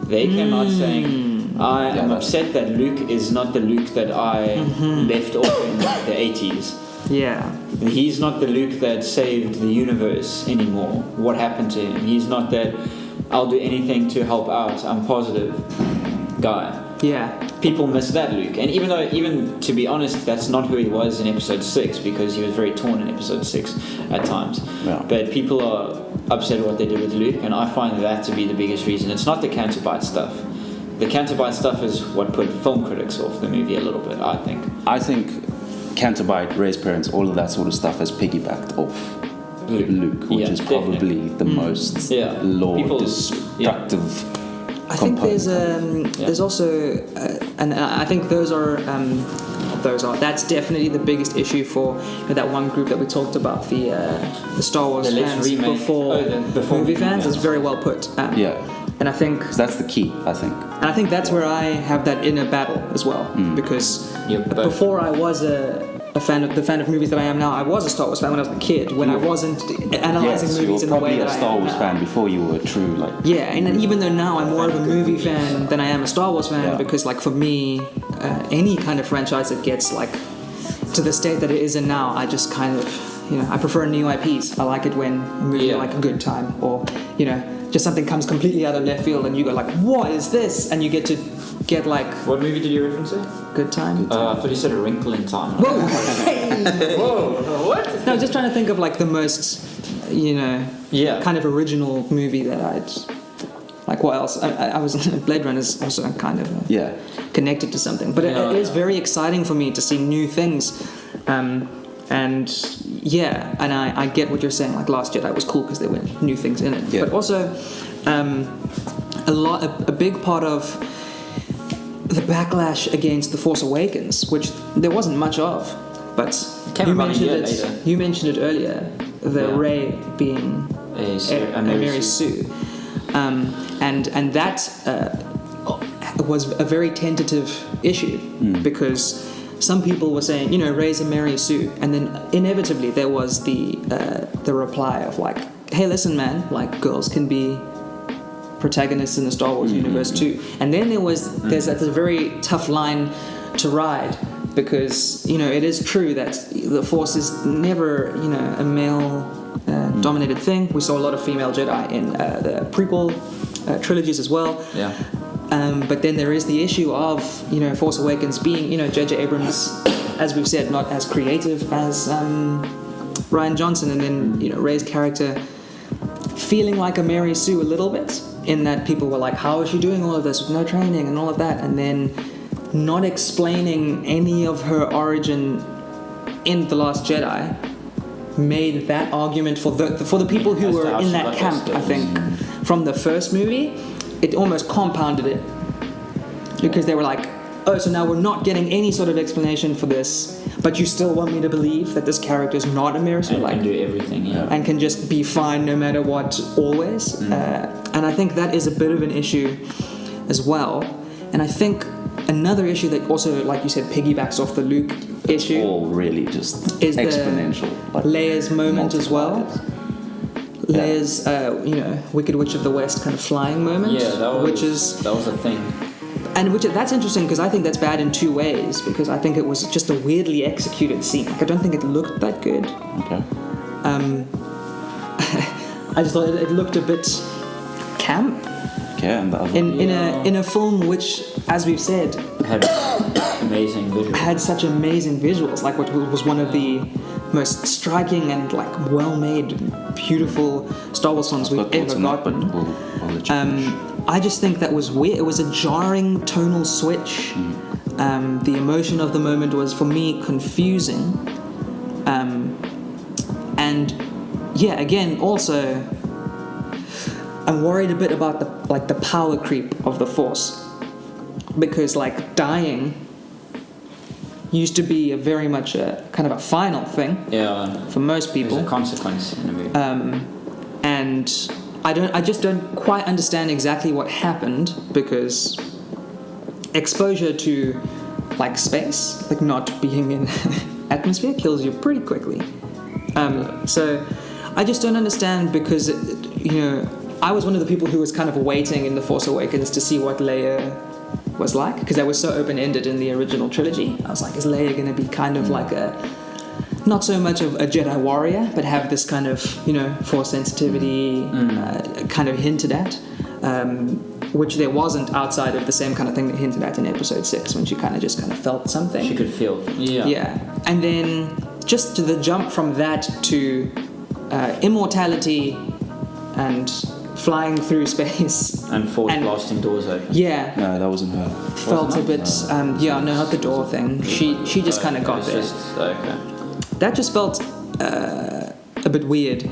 they came out saying, I am upset that Luke is not the Luke that I left off in the 80s. Yeah. He's not the Luke that saved the universe anymore. What happened to him? He's not that I'll do anything to help out, I'm positive guy. Yeah. People miss that Luke. And even to be honest, that's not who he was in episode 6, because he was very torn in episode 6 at times. Yeah. But people are upset at what they did with Luke, and I find that to be the biggest reason. It's not the Canterbite stuff. The Canterbite stuff is what put film critics off the movie a little bit, I think. I think Canterbite, Rey's parents, all of that sort of stuff has piggybacked off Luke, which is probably the most lore-destructive. I think there's also and I think that's definitely the biggest issue for that one group that we talked about, the Star Wars fans before movie fans. Is very well put. And I think that's the key. I think, and I think that's where I have that inner battle as well, because before I was a fan of movies that I am now. I was a Star Wars fan when I was a kid, when I wasn't analyzing movies in the way that I am now. You were probably a Star Wars fan before you were a true and even though now I'm more of a movie fan than I am a Star Wars fan, because for me, any kind of franchise that gets to the state that it is in now, I just kind of I prefer new IPs. I like it when a movie like A Good Time, or just something comes completely out of left field and you go what is this? And you get to get What movie did you reference it? Good Time? I thought you said A Wrinkle in Time. Whoa! Whoa! What? No, I'm just trying to think of the most, kind of original movie that I'd... what else? I was... Blade Runner is also kind of connected to something. But it is very exciting for me to see new things. And I get what you're saying. Last Jedi was cool because there were new things in it. But also, a big part of the backlash against The Force Awakens, which there wasn't much of, but you mentioned it earlier, Rey being a Mary Sue. And that was a very tentative issue, because some people were saying, Rey's a Mary Sue, and then inevitably there was the reply of hey, listen, man, girls can be protagonists in the Star Wars universe too. And then there's a very tough line to ride, because it is true that the Force is never a male dominated thing. We saw a lot of female Jedi in the prequel trilogies as well. But then there is the issue of Force Awakens being J.J. Abrams, as we've said, not as creative as Rian Johnson, and then Rey's character feeling like a Mary Sue a little bit, in that people were how is she doing all of this with no training and all of that, and then not explaining any of her origin in The Last Jedi made that argument for the people who were in that camp. I think from the first movie, it almost compounded it, because they were so now we're not getting any sort of explanation for this, but you still want me to believe that this character is not a Mary Sue, and can do everything, and can just be fine no matter what, always. And I think that is a bit of an issue as well. And I think another issue that also, like you said, piggybacks off the Luke issue, all really just is exponential. Leia's moment as well. Leia's, Wicked Witch of the West kind of flying moment. Yeah, that was a thing. And that's interesting because I think that's bad in two ways. Because I think it was just a weirdly executed scene. Like I don't think it looked that good. Okay. I just thought it looked a bit camp. Okay, and the other In a film which, as we've said, Had amazing visuals. had such amazing visuals. Like what was one of the most striking and like well-made, beautiful Star Wars songs we've ever gotten. I'll let you finish. I just think that was weird. It was a jarring tonal switch. The emotion of the moment was, for me, confusing. And yeah, again, also, I'm worried a bit about the power creep of the Force, because like dying used to be very much a kind of a final thing for most people. There's a consequence in the movie. And I just don't quite understand exactly what happened, because exposure to like space, like not being in atmosphere, kills you pretty quickly. So I just don't understand, because I was one of the people who was kind of waiting in The Force Awakens to see what Leia was like, because they were so open-ended in the original trilogy. I was like, is Leia going to be kind of like not so much of a Jedi warrior, but have this kind of, Force sensitivity kind of hinted at, which there wasn't outside of the same kind of thing that hinted at in Episode 6, when she kind of felt something. She could feel. Yeah. Yeah. And then just to the jump from that to immortality and flying through space. And force blasting doors open. Yeah. No, that wasn't her. Felt a bit, not the door thing. She just kind of got there. Okay. That just felt a bit weird.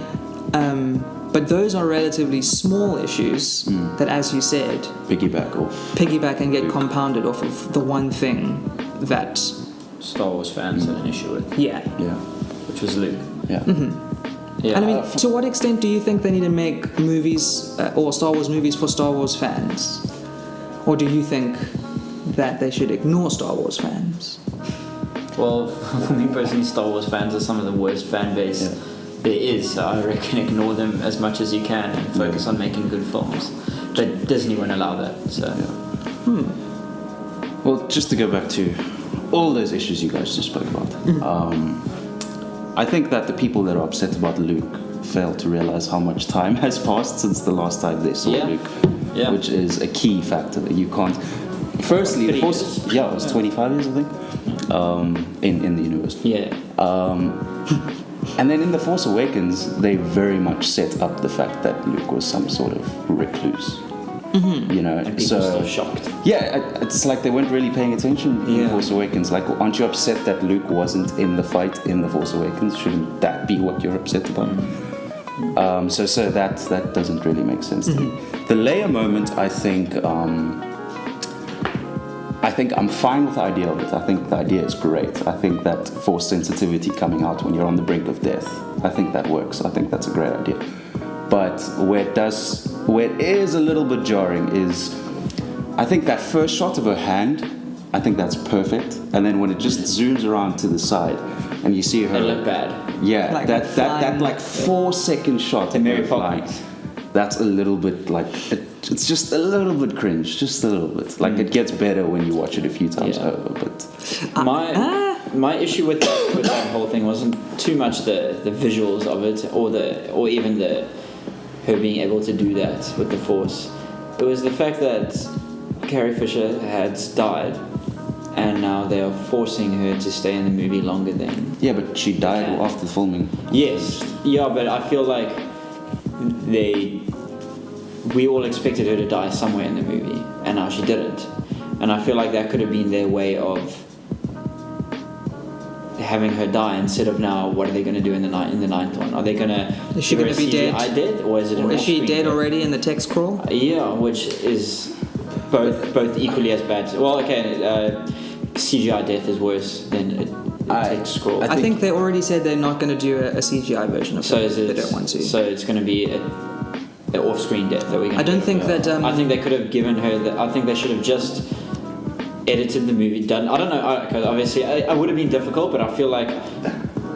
But those are relatively small issues that, as you said, piggyback and get compounded off of the one thing that Star Wars fans had an issue with. Yeah. Which was Luke. Yeah. Mm-hmm. Yeah. And I mean, to what extent do you think they need to make movies or Star Wars movies for Star Wars fans? Or do you think that they should ignore Star Wars fans? Well, for me personally, Star Wars fans are some of the worst fan base there is, so I reckon ignore them as much as you can and focus on making good films. But Disney won't allow that, so... Well, just to go back to all those issues you guys just spoke about, I think that the people that are upset about Luke fail to realize how much time has passed since the last time they saw Luke, which is a key factor. You can't... Firstly, the Force... Yeah, it was 25 years, I think, in the universe. Yeah. And then in The Force Awakens, they very much set up the fact that Luke was some sort of recluse. And people still shocked. Yeah, it's like they weren't really paying attention in The Force Awakens. Like, aren't you upset that Luke wasn't in the fight in The Force Awakens? Shouldn't that be what you're upset about? So that doesn't really make sense to me. The Leia moment, I think I'm fine with the idea of it. I think the idea is great. I think that Force sensitivity coming out when you're on the brink of death, I think that works. I think that's a great idea. But where it is a little bit jarring is, I think that first shot of her hand, I think that's perfect. And then when it just zooms around to the side and you see her... It looked bad. Yeah, like that like 4-second shot of Mary her flying. That's a little bit like... It's just a little bit cringe, just a little bit. Like, it gets better when you watch it a few times over, but... My issue with that whole thing wasn't too much the visuals of it or even her being able to do that with the Force. It was the fact that Carrie Fisher had died, and now they are forcing her to stay in the movie longer than... Yeah, but she died after filming. Yes, yeah, but I feel like we all expected her to die somewhere in the movie, and now she didn't. And I feel like that could have been their way of having her die, instead of now what are they going to do in the ninth one? Are they going to... Is she going to be dead? Or is it is she dead already in the text scroll? Yeah, which is both equally as bad. Well, okay, CGI death is worse than a text scroll. I think they already said they're not going to do a CGI version of it. They don't want to. So it's going to be an off-screen death that we're going to... I don't think that... I think they could have given her... I think they should have just edited the movie, done... I don't know, because obviously it would have been difficult, but I feel like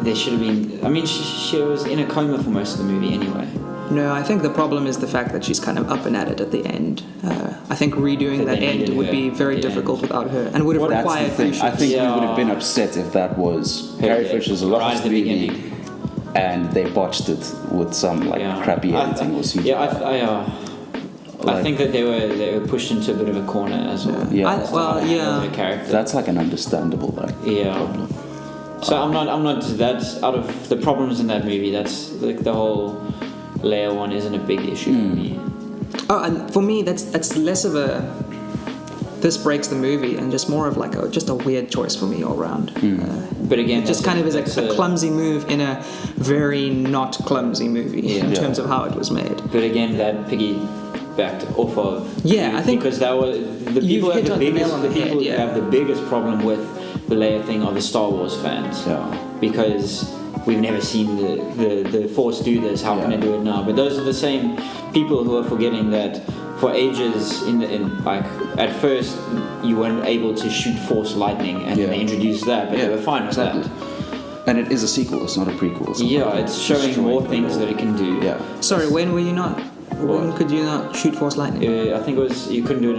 there should have been... I mean, she was in a coma for most of the movie anyway. No, I think the problem is the fact that she's kind of up and at it at the end. I think redoing that end would be very difficult without her, and would have That's required the thing. I think we would have been Yeah. upset if that was Carrie Fisher's Right last at the movie, beginning. and they botched it with some crappy editing or CGI. I think that they were pushed into a bit of a corner as well. Yeah. The character. That's like an understandable problem. So I'm not that out of the problems in that movie. That's like the whole Leia one isn't a big issue for me. Oh, and for me, that's less of a this breaks the movie and just more of like just a weird choice for me all around. But again, it just kind of is a clumsy move in a very not clumsy movie in terms of how it was made. But again, that piggybacked off of I think because that was the people hit have the on the nail biggest on the people head, who have the biggest problem with the Leia thing are the Star Wars fans. Because we've never seen the Force do this. How can I do it now? But those are the same people who are forgetting that for ages in like at first you weren't able to shoot Force lightning, and then they introduced that, but they were fine with that. And it is a sequel. It's not a prequel. It's showing more things that it can do. Sorry, when were you not? When could you not shoot Force lightning? I think it was you couldn't do it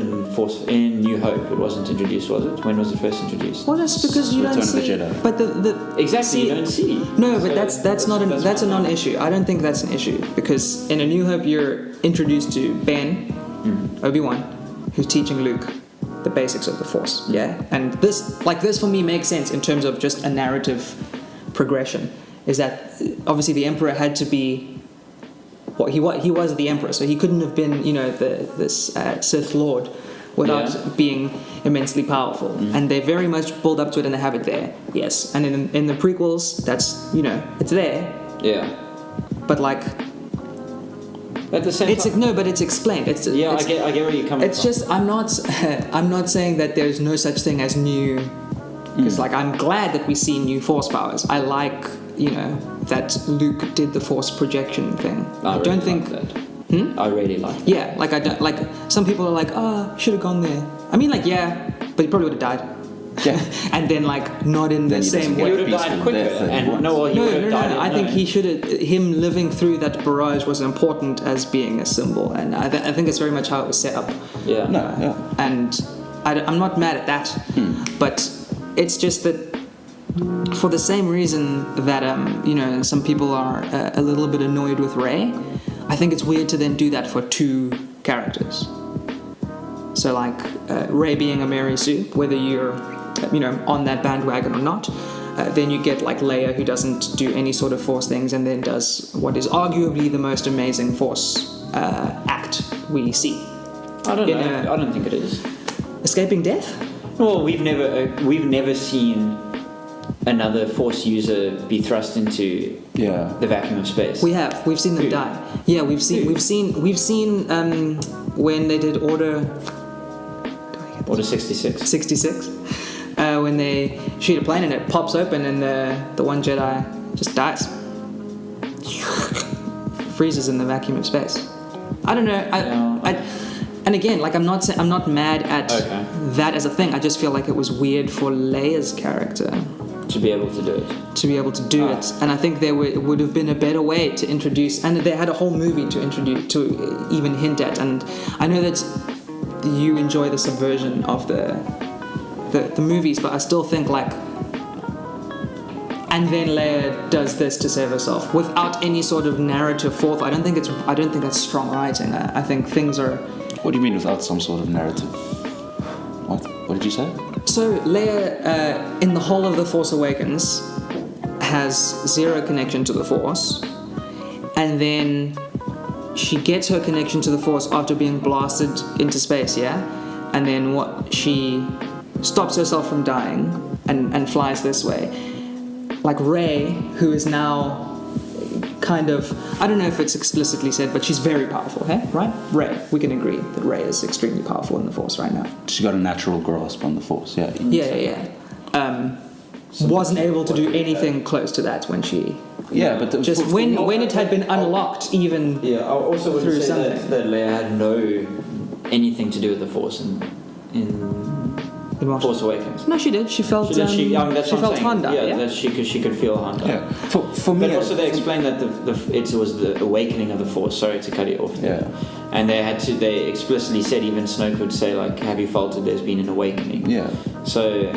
in New Hope. It wasn't introduced, was it? When was it first introduced? Well, that's because you don't see. Return of the Jedi. But the Exactly, you don't see. No, but that's not that's a non-issue. I don't think that's an issue because in A New Hope you're introduced to Ben, Obi-Wan, who's teaching Luke the basics of the Force. Yeah, and this for me makes sense in terms of just a narrative progression. Is that obviously the Emperor had to be. Well, he was the Emperor, so he couldn't have been, this Sith Lord without being immensely powerful. And they very much build up to it, and they have it there. Yes, and in the prequels, that's it's there. Yeah. But like, at the same time, but it's explained. I get where you're coming from. It's just I'm not saying that there's no such thing as new. Because I'm glad that we see new Force powers. I like that Luke did the Force projection thing. I don't think that. I really like that. Yeah, I don't like. Some people are like, should have gone there. I mean, but he probably would have died. Yeah. And then not in the same He way. would have died quicker. No. I think him living through that barrage was important as being a symbol, and I think it's very much how it was set up. Yeah. And I'm not mad at that, but it's just that for the same reason that some people are a little bit annoyed with Rey, I think it's weird to then do that for two characters. So Rey being a Mary Sue, whether you're on that bandwagon or not, then you get Leia, who doesn't do any sort of Force things and then does what is arguably the most amazing Force act we see. I don't know. I don't think it is. Escaping death? Well, we've never seen another Force user be thrust into the vacuum of space. We've seen them die. Yeah, we've seen when they did Order 66. 66. When they shoot a plane and it pops open and the one Jedi just dies. Freezes in the vacuum of space. I don't know. And again, I'm not mad at that as a thing. I just feel like it was weird for Leia's character to be able to do it. And I think there would have been a better way to introduce, and they had a whole movie to introduce, to even hint at. And I know that you enjoy the subversion of the movies, but I still think and then Leia does this to save herself without any sort of narrative forth. I don't think that's strong writing. I think things are. What do you mean without some sort of narrative? What did you say? So Leia, in the whole of The Force Awakens, has zero connection to the Force, and then she gets her connection to the Force after being blasted into space, and then she stops herself from dying and flies this way. Rey, who is now kind of, I don't know if it's explicitly said, but she's very powerful, right? Rey, we can agree that Rey is extremely powerful in the Force right now. She's got a natural grasp on the Force, Wasn't able to do anything close to that when she... Yeah, but... when it had been unlocked, even I also would through say something. that Leia had anything to do with the Force in In what? Force Awakens. No, she did. She felt. That's she what I'm felt saying. Honda. Yeah, Yeah. that she could feel Honda. Yeah. For me, But also they explained that it was the awakening of the Force. Sorry to cut it off. Yeah. And they explicitly said, even Snoke would say, like, have you felt that there's been an awakening? Yeah. So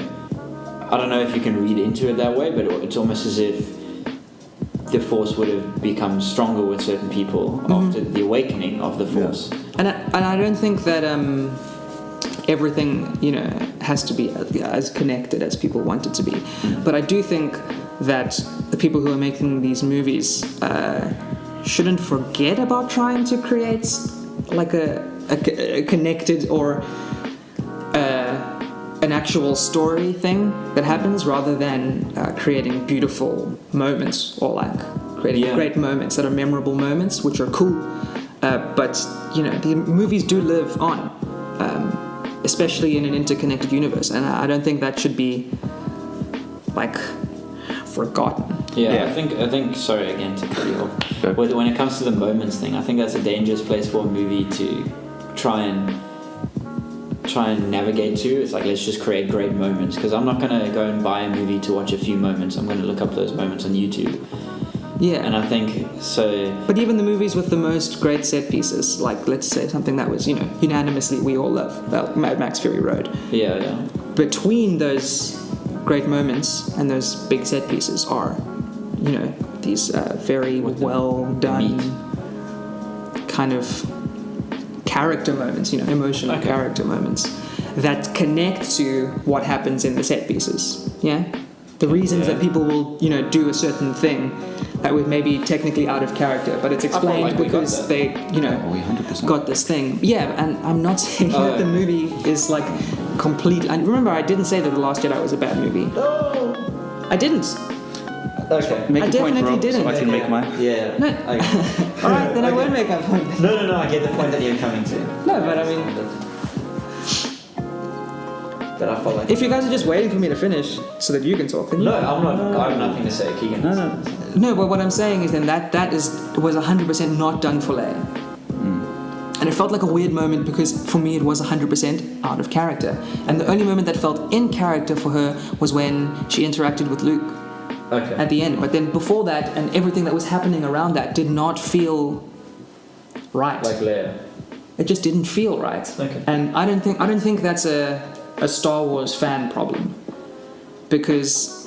I don't know if you can read into it that way, but it's almost as if the Force would have become stronger with certain people after the awakening of the Force. And I don't think that everything, has to be as connected as people want it to be. But I do think that the people who are making these movies shouldn't forget about trying to create like a connected or an actual story thing that happens, rather than creating beautiful moments or like creating great moments that are memorable moments, which are cool. But the movies do live on, especially in an interconnected universe, and I don't think that should be like forgotten. Yeah. I think. Sorry again to cut you off. When it comes to the moments thing, I think that's a dangerous place for a movie to try and navigate to. It's like, let's just create great moments, because I'm not going to go and buy a movie to watch a few moments. I'm going to look up those moments on YouTube. Yeah. And I think so. But even the movies with the most great set pieces, like let's say something that was unanimously we all love, about Mad Max Fury Road. Yeah. Between those great moments and those big set pieces are these very well done kind of character moments, emotional character moments that connect to what happens in the set pieces. Yeah, the reasons that people will do a certain thing that was maybe technically out of character, but it's explained because they we 100% got this thing. Yeah, and I'm not saying that the movie is like complete. And remember, I didn't say that The Last Jedi was a bad movie. No. I didn't. Okay. Make I a point, definitely bro, didn't. so I can make mine. Yeah. No. All right, then I won't make my point. No. I get the point that you're coming to. No, but I mean, But I felt like. if you guys are just waiting for me to finish so that you can talk, then No, I'm not. I have nothing to say. Keegan. No, but what I'm saying is then that was 100% not done for Leia. And it felt like a weird moment because for me it was 100% out of character. And the only moment that felt in character for her was when she interacted with Luke at the end. But then before that and everything that was happening around that did not feel right. Like Leia. It just didn't feel right. Okay. And I don't think that's a Star Wars fan problem, because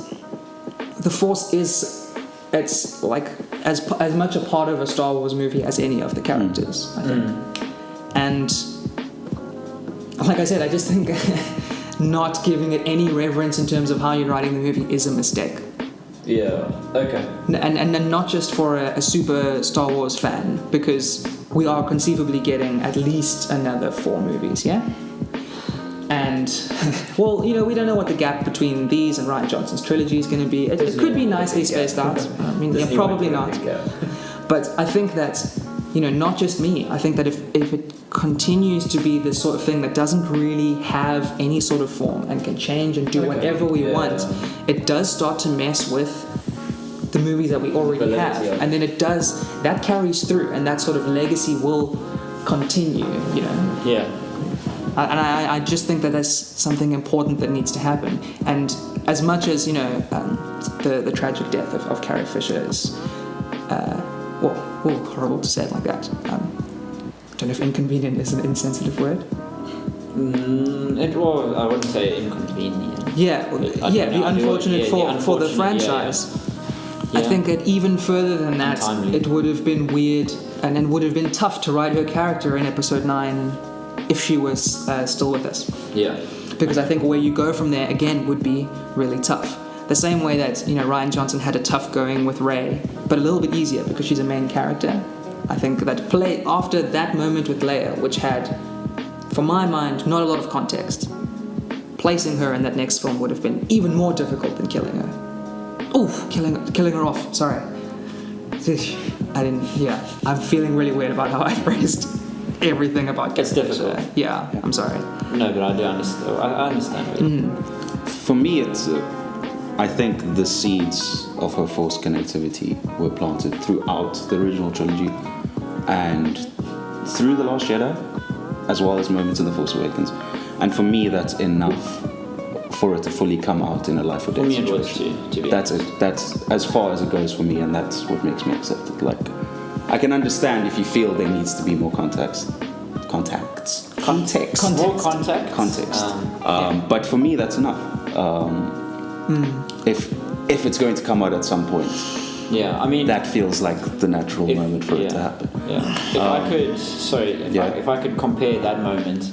the Force it's like as much a part of a Star Wars movie as any of the characters, I think. And like I said, I just think not giving it any reverence in terms of how you're writing the movie is a mistake. Yeah. Okay. And not just for a super Star Wars fan, because we are conceivably getting at least another 4 movies, yeah? And, well, we don't know what the gap between these and Rian Johnson's trilogy is going to be. It could be nicely spaced out. I mean, yeah, probably not. But I think that, not just me, I think that if it continues to be this sort of thing that doesn't really have any sort of form and can change and do whatever we want, it does start to mess with the movies that we already have. And then that carries through, and that sort of legacy will continue, Yeah. And I just think that there's something important that needs to happen. And as much as, the tragic death of Carrie Fisher is, horrible to say it like that. I don't know if inconvenient is an insensitive word. I wouldn't say inconvenient. The unfortunate for the franchise. Yeah. I think that even further than that, Untimely. it would have been weird and it would have been tough to write her character in Episode 9 if she was still with us. Yeah. Because I think where you go from there, again, would be really tough. The same way that, Rian Johnson had a tough going with Rey, but a little bit easier because she's a main character. I think that after that moment with Leia, which had, for my mind, not a lot of context, placing her in that next film would have been even more difficult than killing her. Killing her off, sorry. I'm feeling really weird about how I phrased everything about It's difficult. Yeah, I'm sorry. No, but I do understand. I understand. For me, it's. I think the seeds of her Force connectivity were planted throughout the original trilogy and through The Last Jedi, as well as moments in The Force Awakens. And for me, that's enough for it to fully come out in a life or death For me, it situation. was too, to be That's honest. it. That's as far as it goes for me, and that's what makes me accept it. Like, I can understand if you feel there needs to be more context. More context. But for me, that's enough. If it's going to come out at some point, Yeah, I mean, that feels like the natural moment for it to happen. Yeah. If I could compare that moment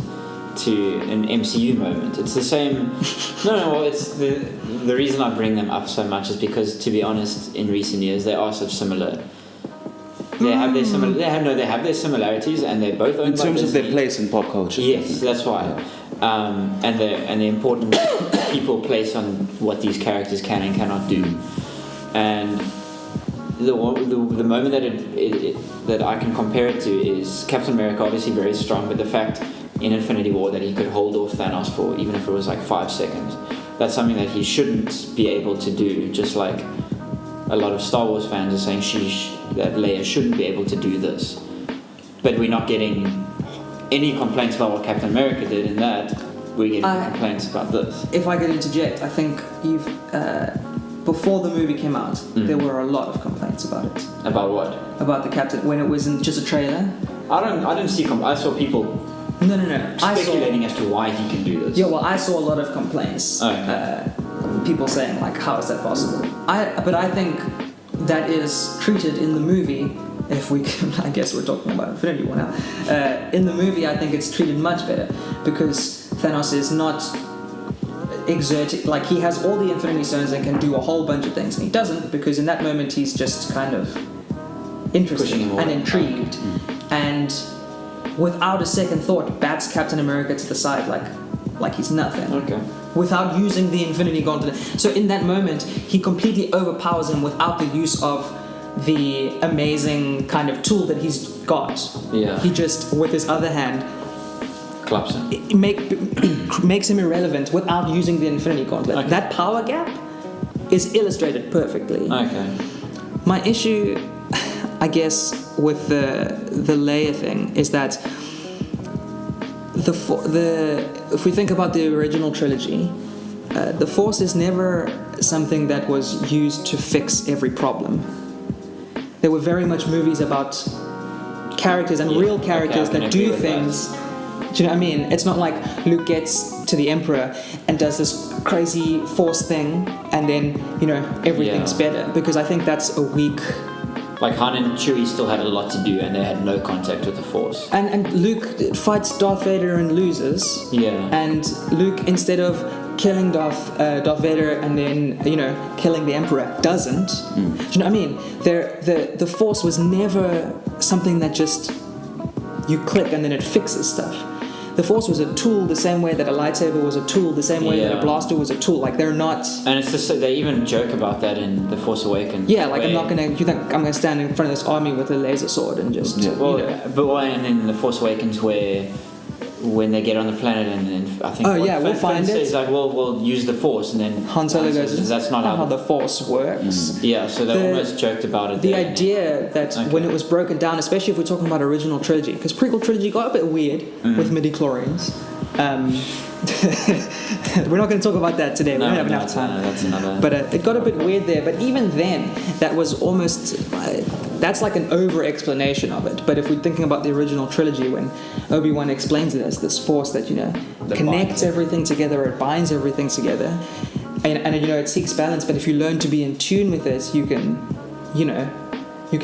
to an MCU moment, it's the same. Well, it's the reason I bring them up so much is because, to be honest, in recent years they are such similar. They have their similarities, and they're both owned In terms by of their Disney. place in pop culture. Yes, that's why. And the important people place on what these characters can and cannot do. And the moment that I can compare it to is Captain America, obviously very strong, but the fact in Infinity War that he could hold off Thanos for even if it was like 5 seconds, that's something that he shouldn't be able to do. Just like a lot of Star Wars fans are saying that Leia shouldn't be able to do this, but we're not getting any complaints about what Captain America did in that. We're getting complaints about this. If I could interject, I think you've before the movie came out, there were a lot of complaints about it. About what? About the Captain when it wasn't just a trailer. I didn't see. I saw people. No. Speculating as to why he can do this. Yeah, well, I saw a lot of complaints. Okay. People saying like, "How is that possible?" But I think that is treated in the movie. If we can, I guess we're talking about Infinity War now. In the movie, I think it's treated much better because Thanos is not exerting, like he has all the Infinity Stones and can do a whole bunch of things, and he doesn't because in that moment he's just kind of interested and intrigued, and without a second thought bats Captain America to the side like he's nothing. Okay. Without using the Infinity Gauntlet. So in that moment, he completely overpowers him without the use of the amazing kind of tool that he's got. Yeah. He just, with his other hand, Claps him. makes him irrelevant without using the Infinity Gauntlet. Okay. That power gap is illustrated perfectly. Okay. My issue, I guess, with the Leia thing is that if we think about the original trilogy, the Force is never something that was used to fix every problem. There were very much movies about characters and real characters that do things. Do you know what I mean? It's not like Luke gets to the Emperor and does this crazy Force thing and then, everything's better. Because I think that's a weak... Like Han and Chewie still had a lot to do and they had no contact with the Force. And Luke fights Darth Vader and loses. Yeah. And Luke, instead of killing Darth Vader and then, killing the Emperor, doesn't. Do you know what I mean? The Force was never something that just you click and then it fixes stuff. The Force was a tool the same way that a lightsaber was a tool, the same way that a blaster was a tool. Like, they're not... And it's just, they even joke about that in The Force Awakens. Yeah, like, you think I'm going to stand in front of this army with a laser sword and just... And in The Force Awakens where... when they get on the planet and I think we'll find it. Says like, we'll use the Force, and then Han Solo goes, that's not how the Force works. Yeah, so they almost joked about it. The idea that when it was broken down, especially if we're talking about original trilogy, because prequel trilogy got a bit weird with midi-chlorians. We're not going to talk about that today. We don't have enough time. That's another. But it got a bit weird there. But even then, that was almost... that's like an over-explanation of it. But if we're thinking about the original trilogy, when Obi-Wan explains it as this force that, connects everything together, it binds everything together. And it seeks balance. But if you learn to be in tune with it, you can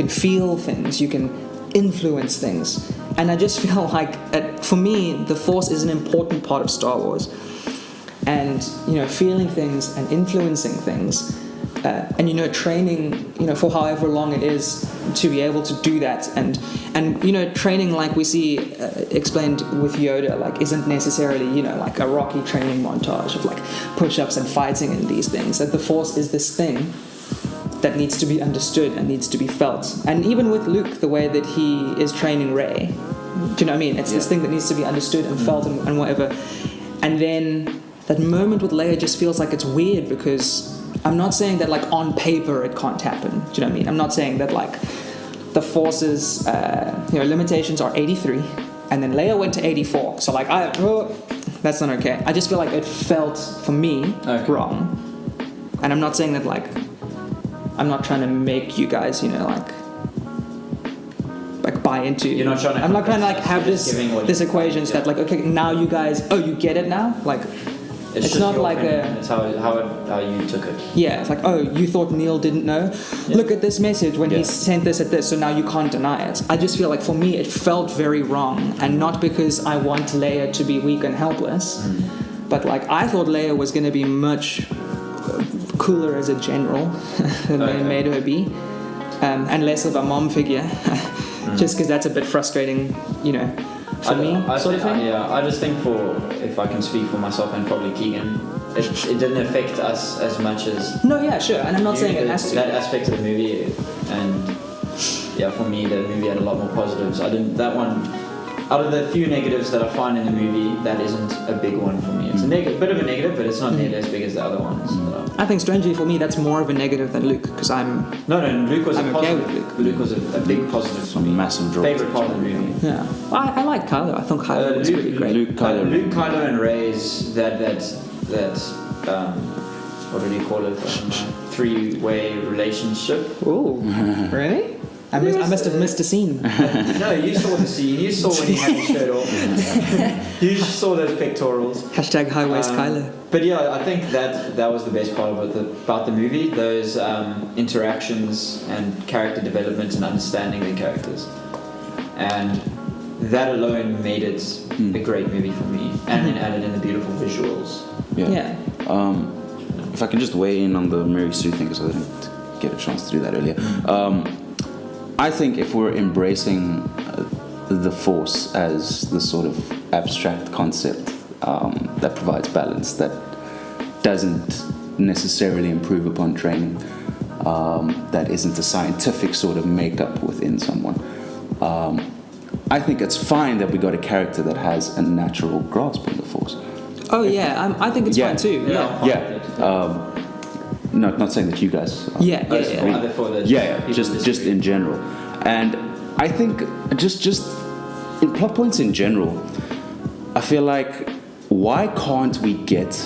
feel things. You can influence things. And I just feel like, for me, the Force is an important part of Star Wars. And, feeling things and influencing things. And training, for however long it is to be able to do that. And training like we see explained with Yoda, like, isn't necessarily, like a Rocky training montage of, like, push-ups and fighting and these things. That the Force is this thing that needs to be understood and needs to be felt. And even with Luke, the way that he is training Rey, do you know what I mean? It's this thing that needs to be understood and felt and whatever. And then that moment with Leia just feels like it's weird because I'm not saying that, like, on paper it can't happen. Do you know what I mean? I'm not saying that, like, the Force's limitations are 83 and then Leia went to 84. So, like, That's not okay. I just feel like it felt, for me, wrong. And I'm not saying that, like, I'm not trying to make you guys, you know, like buy into. You're not trying to. I'm not trying to like have this equations that like, okay, now you guys, you get it now, like. It's not like it's how you took it. Yeah, it's like, you thought Neil didn't know? Yeah. Look at this message when he sent this at this, so now you can't deny it. I just feel like for me it felt very wrong, and not because I want Leia to be weak and helpless, but like I thought Leia was going to be much cooler as a general than they made her be, and less of a mom figure, just because that's a bit frustrating, you know. For me, sort of thing? I just think if I can speak for myself and probably Keegan, it didn't affect us as much as... No, yeah, sure, and I'm not saying it has to. That aspect of the movie, and for me, the movie had a lot more positives. That one, out of the few negatives that I find in the movie, that isn't a big one for me. It's a bit of a negative, but it's not nearly as big as the other ones. I think strangely for me, that's more of a negative than Luke, because Luke was I'm a okay positive. with Luke. Luke was a big positive for me. Massive draw. Favorite part of the movie. Yeah, I like Kylo. I think Kylo was pretty great. Luke, Kylo, and Rey's that what do you call it? Three-way relationship. Ooh, really? I must have missed a scene. No, you saw the scene. You saw when he had his shirt off. You saw those pectorals. # high waist Kylo. But yeah, I think that was the best part about the movie. Those interactions and character development and understanding the characters, and that alone made it a great movie for me. And then added in the beautiful visuals. Yeah. If I can just weigh in on the Mary Sue thing, because I didn't get a chance to do that earlier. I think if we're embracing the Force as the sort of abstract concept that provides balance, that doesn't necessarily improve upon training, that isn't a scientific sort of makeup within someone, I think it's fine that we got a character that has a natural grasp on the Force. Oh yeah, I think it's fine too. Not saying that you guys are. Just in general. And I think just in plot points in general, I feel like, why can't we get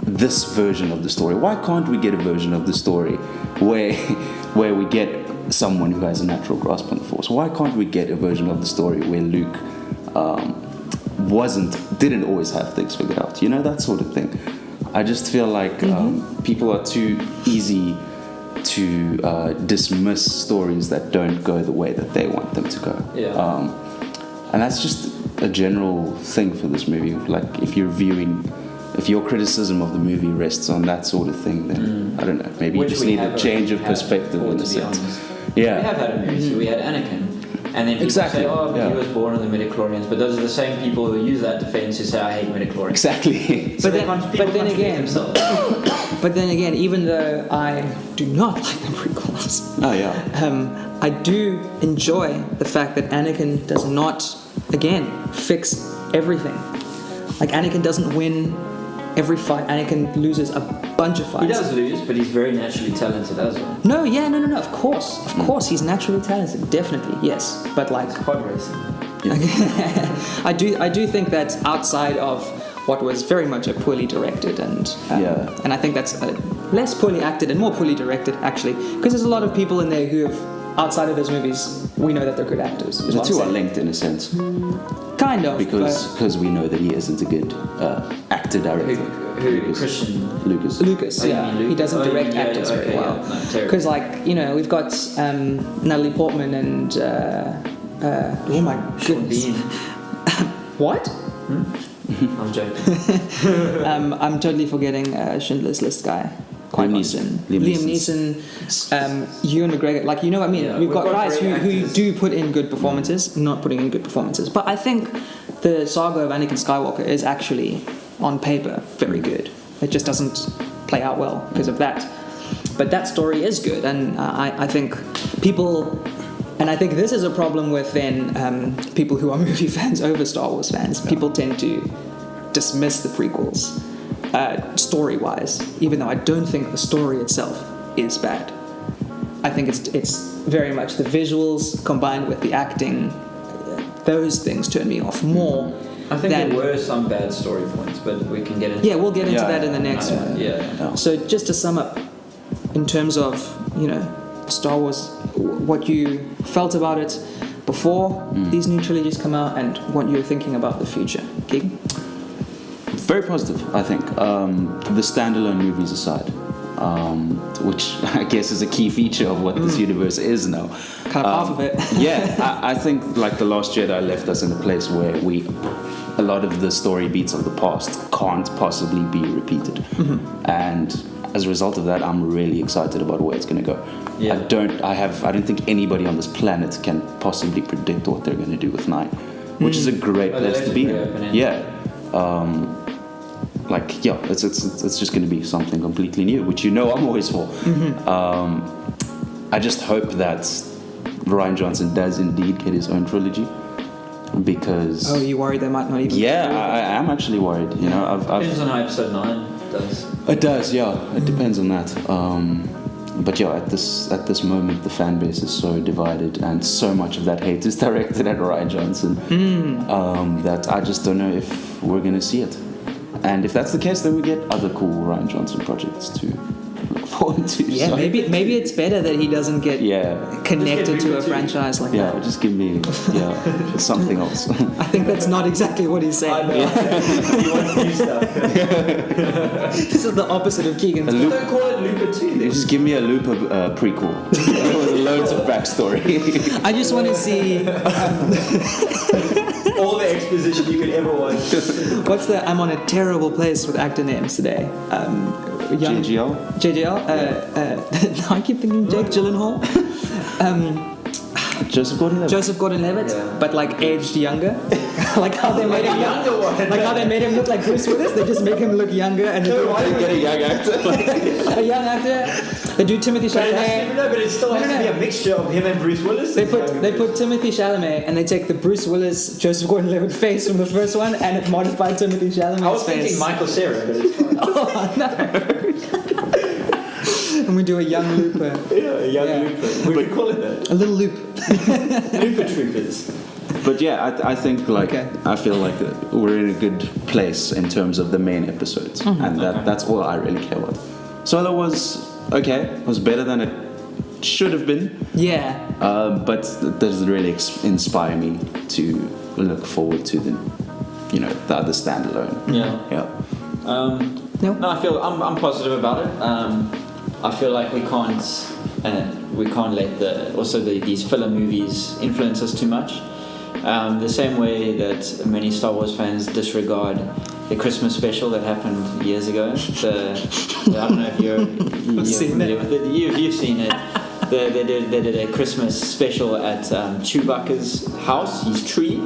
this version of the story? Why can't we get a version of the story where we get someone who has a natural grasp on the Force? Why can't we get a version of the story where Luke didn't always have things figured out? You know, that sort of thing. I just feel like people are too easy to dismiss stories that don't go the way that they want them to go. And that's just a general thing for this movie. Like, if your criticism of the movie rests on that sort of thing, then I don't know, maybe you just need a change of perspective in a sense. Yeah, we have had a movie. So we had Anakin. And then people say, he was born in the midichlorians. But those are the same people who use that defense who say, I hate midichlorians. Exactly. So but then again, even though I do not like the prequels, I do enjoy the fact that Anakin does not, again, fix everything. Like, Anakin doesn't win every fight. Anakin loses a bunch of fights. He does lose, but he's very naturally talented as well. No, of course, he's naturally talented, definitely, yes. But like, pod racing. I do think that outside of what was very much a poorly directed and I think that's less poorly acted and more poorly directed, actually, because there's a lot of people in there who have, outside of those movies, we know that they're good actors. The two are linked in a sense. Kind of. Because we know that he isn't a good actor director. Lucas. He doesn't direct actors very well. Because, we've got Natalie Portman and oh my goodness. What? I'm joking. I'm totally forgetting Schindler's List guy. Liam Neeson. Ewan McGregor. Like, you know what I mean? Yeah, we've got guys who actors. do put in good performances, not putting in good performances. But I think the saga of Anakin Skywalker is actually, on paper, very good. It just doesn't play out well because of that. But that story is good, and I think people... And I think this is a problem with then people who are movie fans over Star Wars fans. People tend to dismiss the prequels story-wise, even though I don't think the story itself is bad. I think it's very much the visuals combined with the acting. Those things turn me off more I think than... there were some bad story points, but we can get into... Yeah, we'll get into Yeah, that in the next one. Yeah. So just to sum up, in terms of, Star Wars, what you felt about it before these new trilogies come out and what you're thinking about the future. Keegan? Very positive, I think. The standalone movies aside, which I guess is a key feature of what this universe is now. Kind of half of it. Yeah, I think like The Last Jedi left us in a place where a lot of the story beats of the past can't possibly be repeated. And as a result of that, I'm really excited about where it's going to go. Yeah. I don't think anybody on this planet can possibly predict what they're going to do with 9, which is a great place to be in. Yeah. It's just going to be something completely new, which I'm always for. I just hope that Rian Johnson does indeed get his own trilogy, because... Oh, you worried they might not even... Yeah, I am actually worried. Depends on how episode 9 does. It does, yeah. It depends on that. But yeah, at this moment, the fan base is so divided, and so much of that hate is directed at Rian Johnson that I just don't know if we're going to see it. And if that's the case, then we get other cool Rian Johnson projects to look forward to. Yeah, so. maybe it's better that he doesn't get connected to a franchise like that. Yeah, just give me something else. I think that's not exactly what he's saying. I know. He wants new stuff. This is the opposite of Keegan's. Don't call it Looper 2 then. Just give me a Looper prequel with loads of backstory. I just want to see... all the exposition you could ever want. What's the... I'm on a terrible place with actor names today. JGL? JGL? I keep thinking Jake Gyllenhaal. Joseph Gordon-Levitt. Joseph Gordon-Levitt, but like aged younger. Like how they made him younger one. Like how they made him look like Bruce Willis. They just make him look younger, and Why did you get a young actor? a young actor. They do Timothy Chalamet. No, but it still has to be a mixture of him and Bruce Willis. They put Timothy Chalamet, and they take the Bruce Willis, Joseph Gordon-Levitt face from the first one, and it modified Timothy Chalamet's face. I was thinking Michael Cera, but it's fine. Oh no. And we do a young Looper. Yeah, a young Looper. We could call it that. A little loop. Looper Troopers. But yeah, I think I feel like we're in a good place in terms of the main episodes, and that's all I really care about. So that was okay. It was better than it should have been. Yeah. But it doesn't really inspire me to look forward to the other standalone. Yeah. No, I feel I'm positive about it. I feel like we can't let these filler movies influence us too much. The same way that many Star Wars fans disregard the Christmas special that happened years ago. I don't know if you're familiar with it. You've seen it. They did a Christmas special at Chewbacca's house, his tree,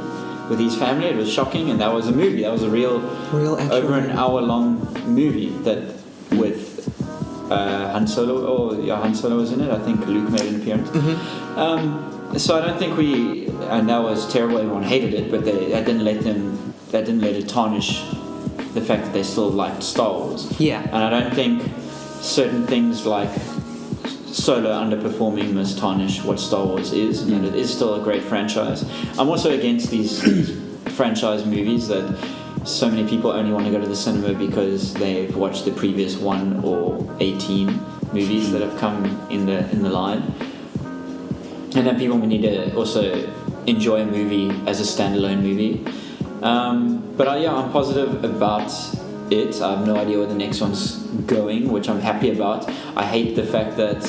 with his family. It was shocking, and that was a movie. That was a real over an hour-long movie that with Han Solo. Han Solo was in it. I think Luke made an appearance. So I don't think and that was terrible. Everyone hated it, but that didn't let it tarnish the fact that they still liked Star Wars. Yeah. And I don't think certain things like Solo underperforming must tarnish what Star Wars is, and it is still a great franchise. I'm also against these franchise movies that so many people only want to go to the cinema because they've watched the previous 1 or 18 movies that have come in the line. And then people need to also enjoy a movie as a standalone movie. But I'm positive about it. I have no idea where the next one's going, which I'm happy about. I hate the fact that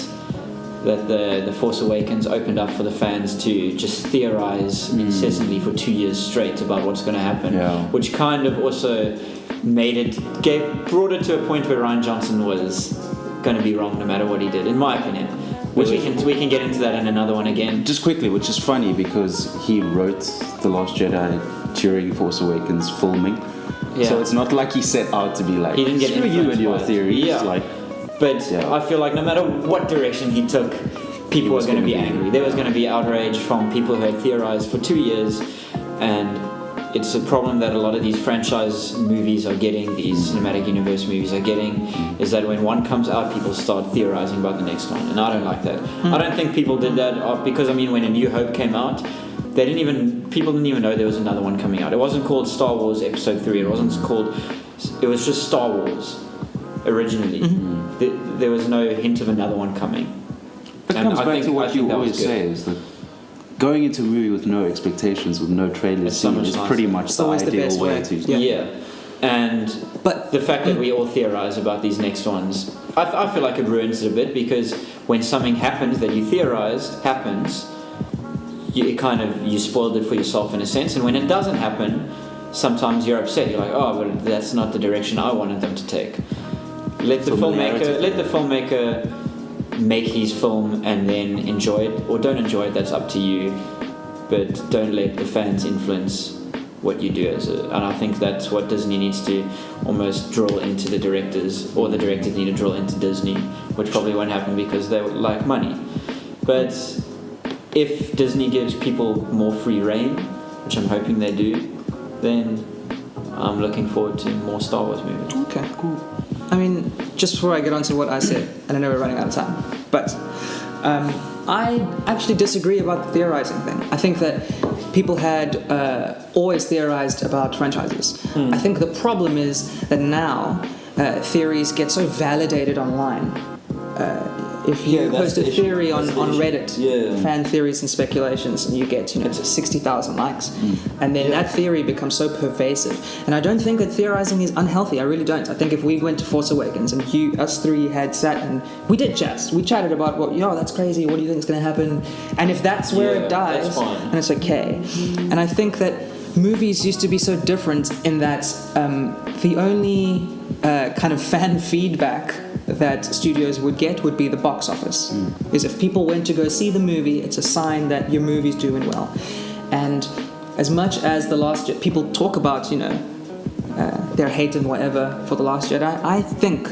the Force Awakens opened up for the fans to just theorize incessantly for 2 years straight about what's going to happen, which kind of also brought it to a point where Rian Johnson was going to be wrong no matter what he did, in my opinion. Which we can get into that in another one again. Just quickly, which is funny because he wrote The Last Jedi during Force Awakens filming. Yeah. So it's not like he set out to be like, he didn't get screw you and your theories. Yeah. I feel like no matter what direction he took, people were going to be angry. There was going to be outrage from people who had theorized for 2 years, and it's a problem that a lot of these franchise movies are getting, these cinematic universe movies are getting, is that when one comes out, people start theorizing about the next one, and I don't like that. I don't think people did that because, when A New Hope came out, people didn't even know there was another one coming out. It wasn't called Star Wars Episode 3. It was just Star Wars originally. There was no hint of another one coming. But it comes back to what you always say, is that going into a movie with no expectations, with no trailers, is pretty much the ideal way to... But the fact that we all theorize about these next ones, I feel like it ruins it a bit, because when something happens that you theorized happens, you spoiled it for yourself in a sense, and when it doesn't happen, sometimes you're upset. You're like, oh, but that's not the direction I wanted them to take. Let the filmmaker make his film and then enjoy it, or don't enjoy it. That's up to you. But don't let the fans influence what you do and I think that's what Disney needs to almost drill into the directors, or the directors need to drill into Disney, which probably won't happen because they like money. But if Disney gives people more free reign, which I'm hoping they do, then I'm looking forward to more Star Wars movies. Okay, cool. I mean, just before I get on to what I said, and I know we're running out of time, but I actually disagree about the theorizing thing. I think that people had always theorized about franchises. I think the problem is that now theories get so validated online. If you post a theory on Reddit, fan theories and speculations, and you get 60,000 likes, and then that theory becomes so pervasive. And I don't think that theorizing is unhealthy. I really don't. I think if we went to Force Awakens and us three had sat and we chatted about that's crazy. What do you think is going to happen? And if that's where it dies, then it's okay. And I think that movies used to be so different in that the only kind of fan feedback that studios would get would be the box office. Is if people went to go see the movie, it's a sign that your movie's doing well. And as much as The Last Jedi, people talk about their hate and whatever for The Last Jedi, I think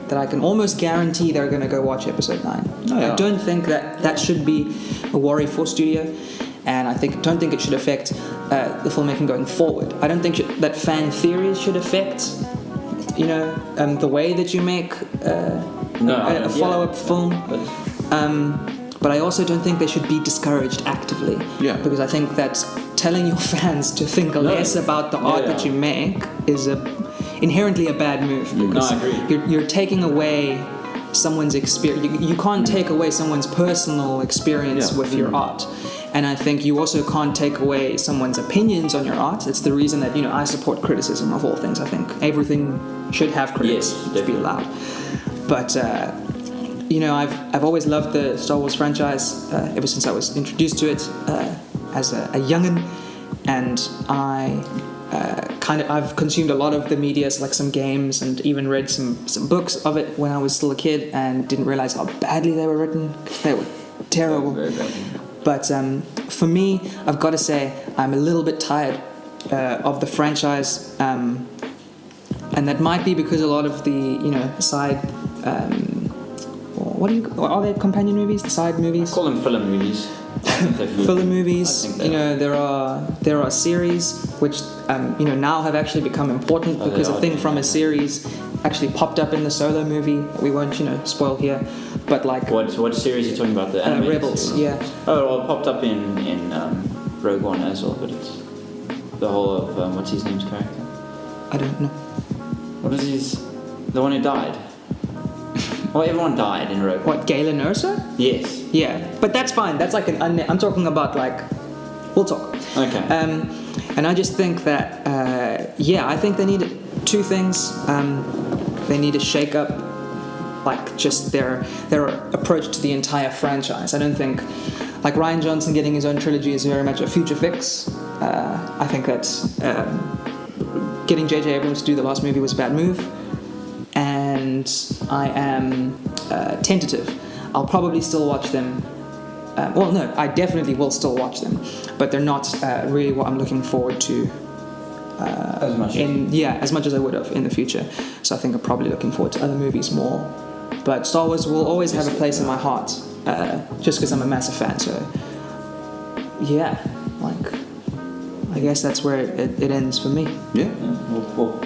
that I can almost guarantee they're going to go watch Episode 9. I don't think that should be a worry for studio, and I don't think it should affect the filmmaking going forward. I don't think that fan theories should affect the way that you make a follow-up film. But I also don't think they should be discouraged actively. Because I think that telling your fans to think less about the art that you make is inherently a bad move. Because you're taking away someone's experience. You can't take away someone's personal experience with your art. And I think you also can't take away someone's opinions on your art. It's the reason that I support criticism of all things. I think everything should have critics to be allowed. But I've always loved the Star Wars franchise ever since I was introduced to it as a youngin', and I've consumed a lot of the media, like some games, and even read some books of it when I was still a kid, and didn't realize how badly they were written. They were terrible. Very bad. But for me, I've got to say, I'm a little bit tired of the franchise, and that might be because a lot of the side. Are they companion movies? The side movies? I call them filler movies. Filler movies. There are series which now have actually become important because a thing from a series actually popped up in the Solo movie. We won't spoil here, but like what series are you talking about? The animated Rebels, series? yeah. Oh, well, it popped up in Rogue One as well, but it's the whole of what's his name's character? I don't know. What is the one who died? Well, everyone died in Rogue One. What, Galen Erso? Yes. Yeah, but that's fine. That's like I'm talking about we'll talk. Okay. And I just think that I think they need two things. They need to shake up just their approach to the entire franchise. I don't think Rian Johnson getting his own trilogy is very much a future fix. I think that getting J.J. Abrams to do the last movie was a bad move, and I am tentative. I'll probably still watch them. I definitely will still watch them, but they're not really what I'm looking forward to as much as I would have in the future. So I think I'm probably looking forward to other movies more. But Star Wars will always have a place in my heart, just because I'm a massive fan. So I guess that's where it ends for me. Yeah. We'll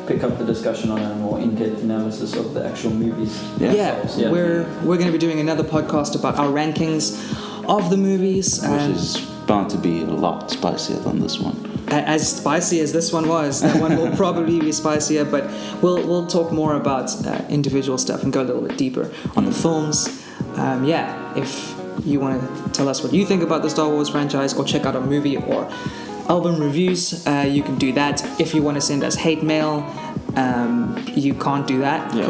pick up the discussion on a more in-depth analysis of the actual movies. We're going to be doing another podcast about our rankings of the movies, bound to be a lot spicier than this one. As spicy as this one was, that one will probably be spicier, but we'll talk more about individual stuff and go a little bit deeper on the films. If you want to tell us what you think about the Star Wars franchise, or check out a movie or album reviews, you can do that. If you want to send us hate mail, you can't do that. Yeah,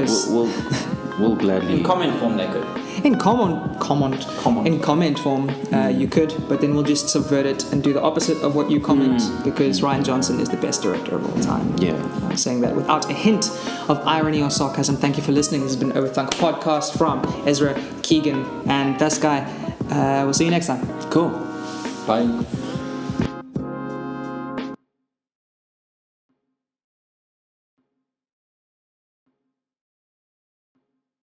we'll gladly. In comment form, they could. In comment form, you could, but then we'll just subvert it and do the opposite of what you comment, because Rian Johnson is the best director of all time. Yeah. I'm saying that without a hint of irony or sarcasm. Thank you for listening. This has been Overthunk Podcast from Ezra, Keegan, and this guy. We'll see you next time. Cool. Bye.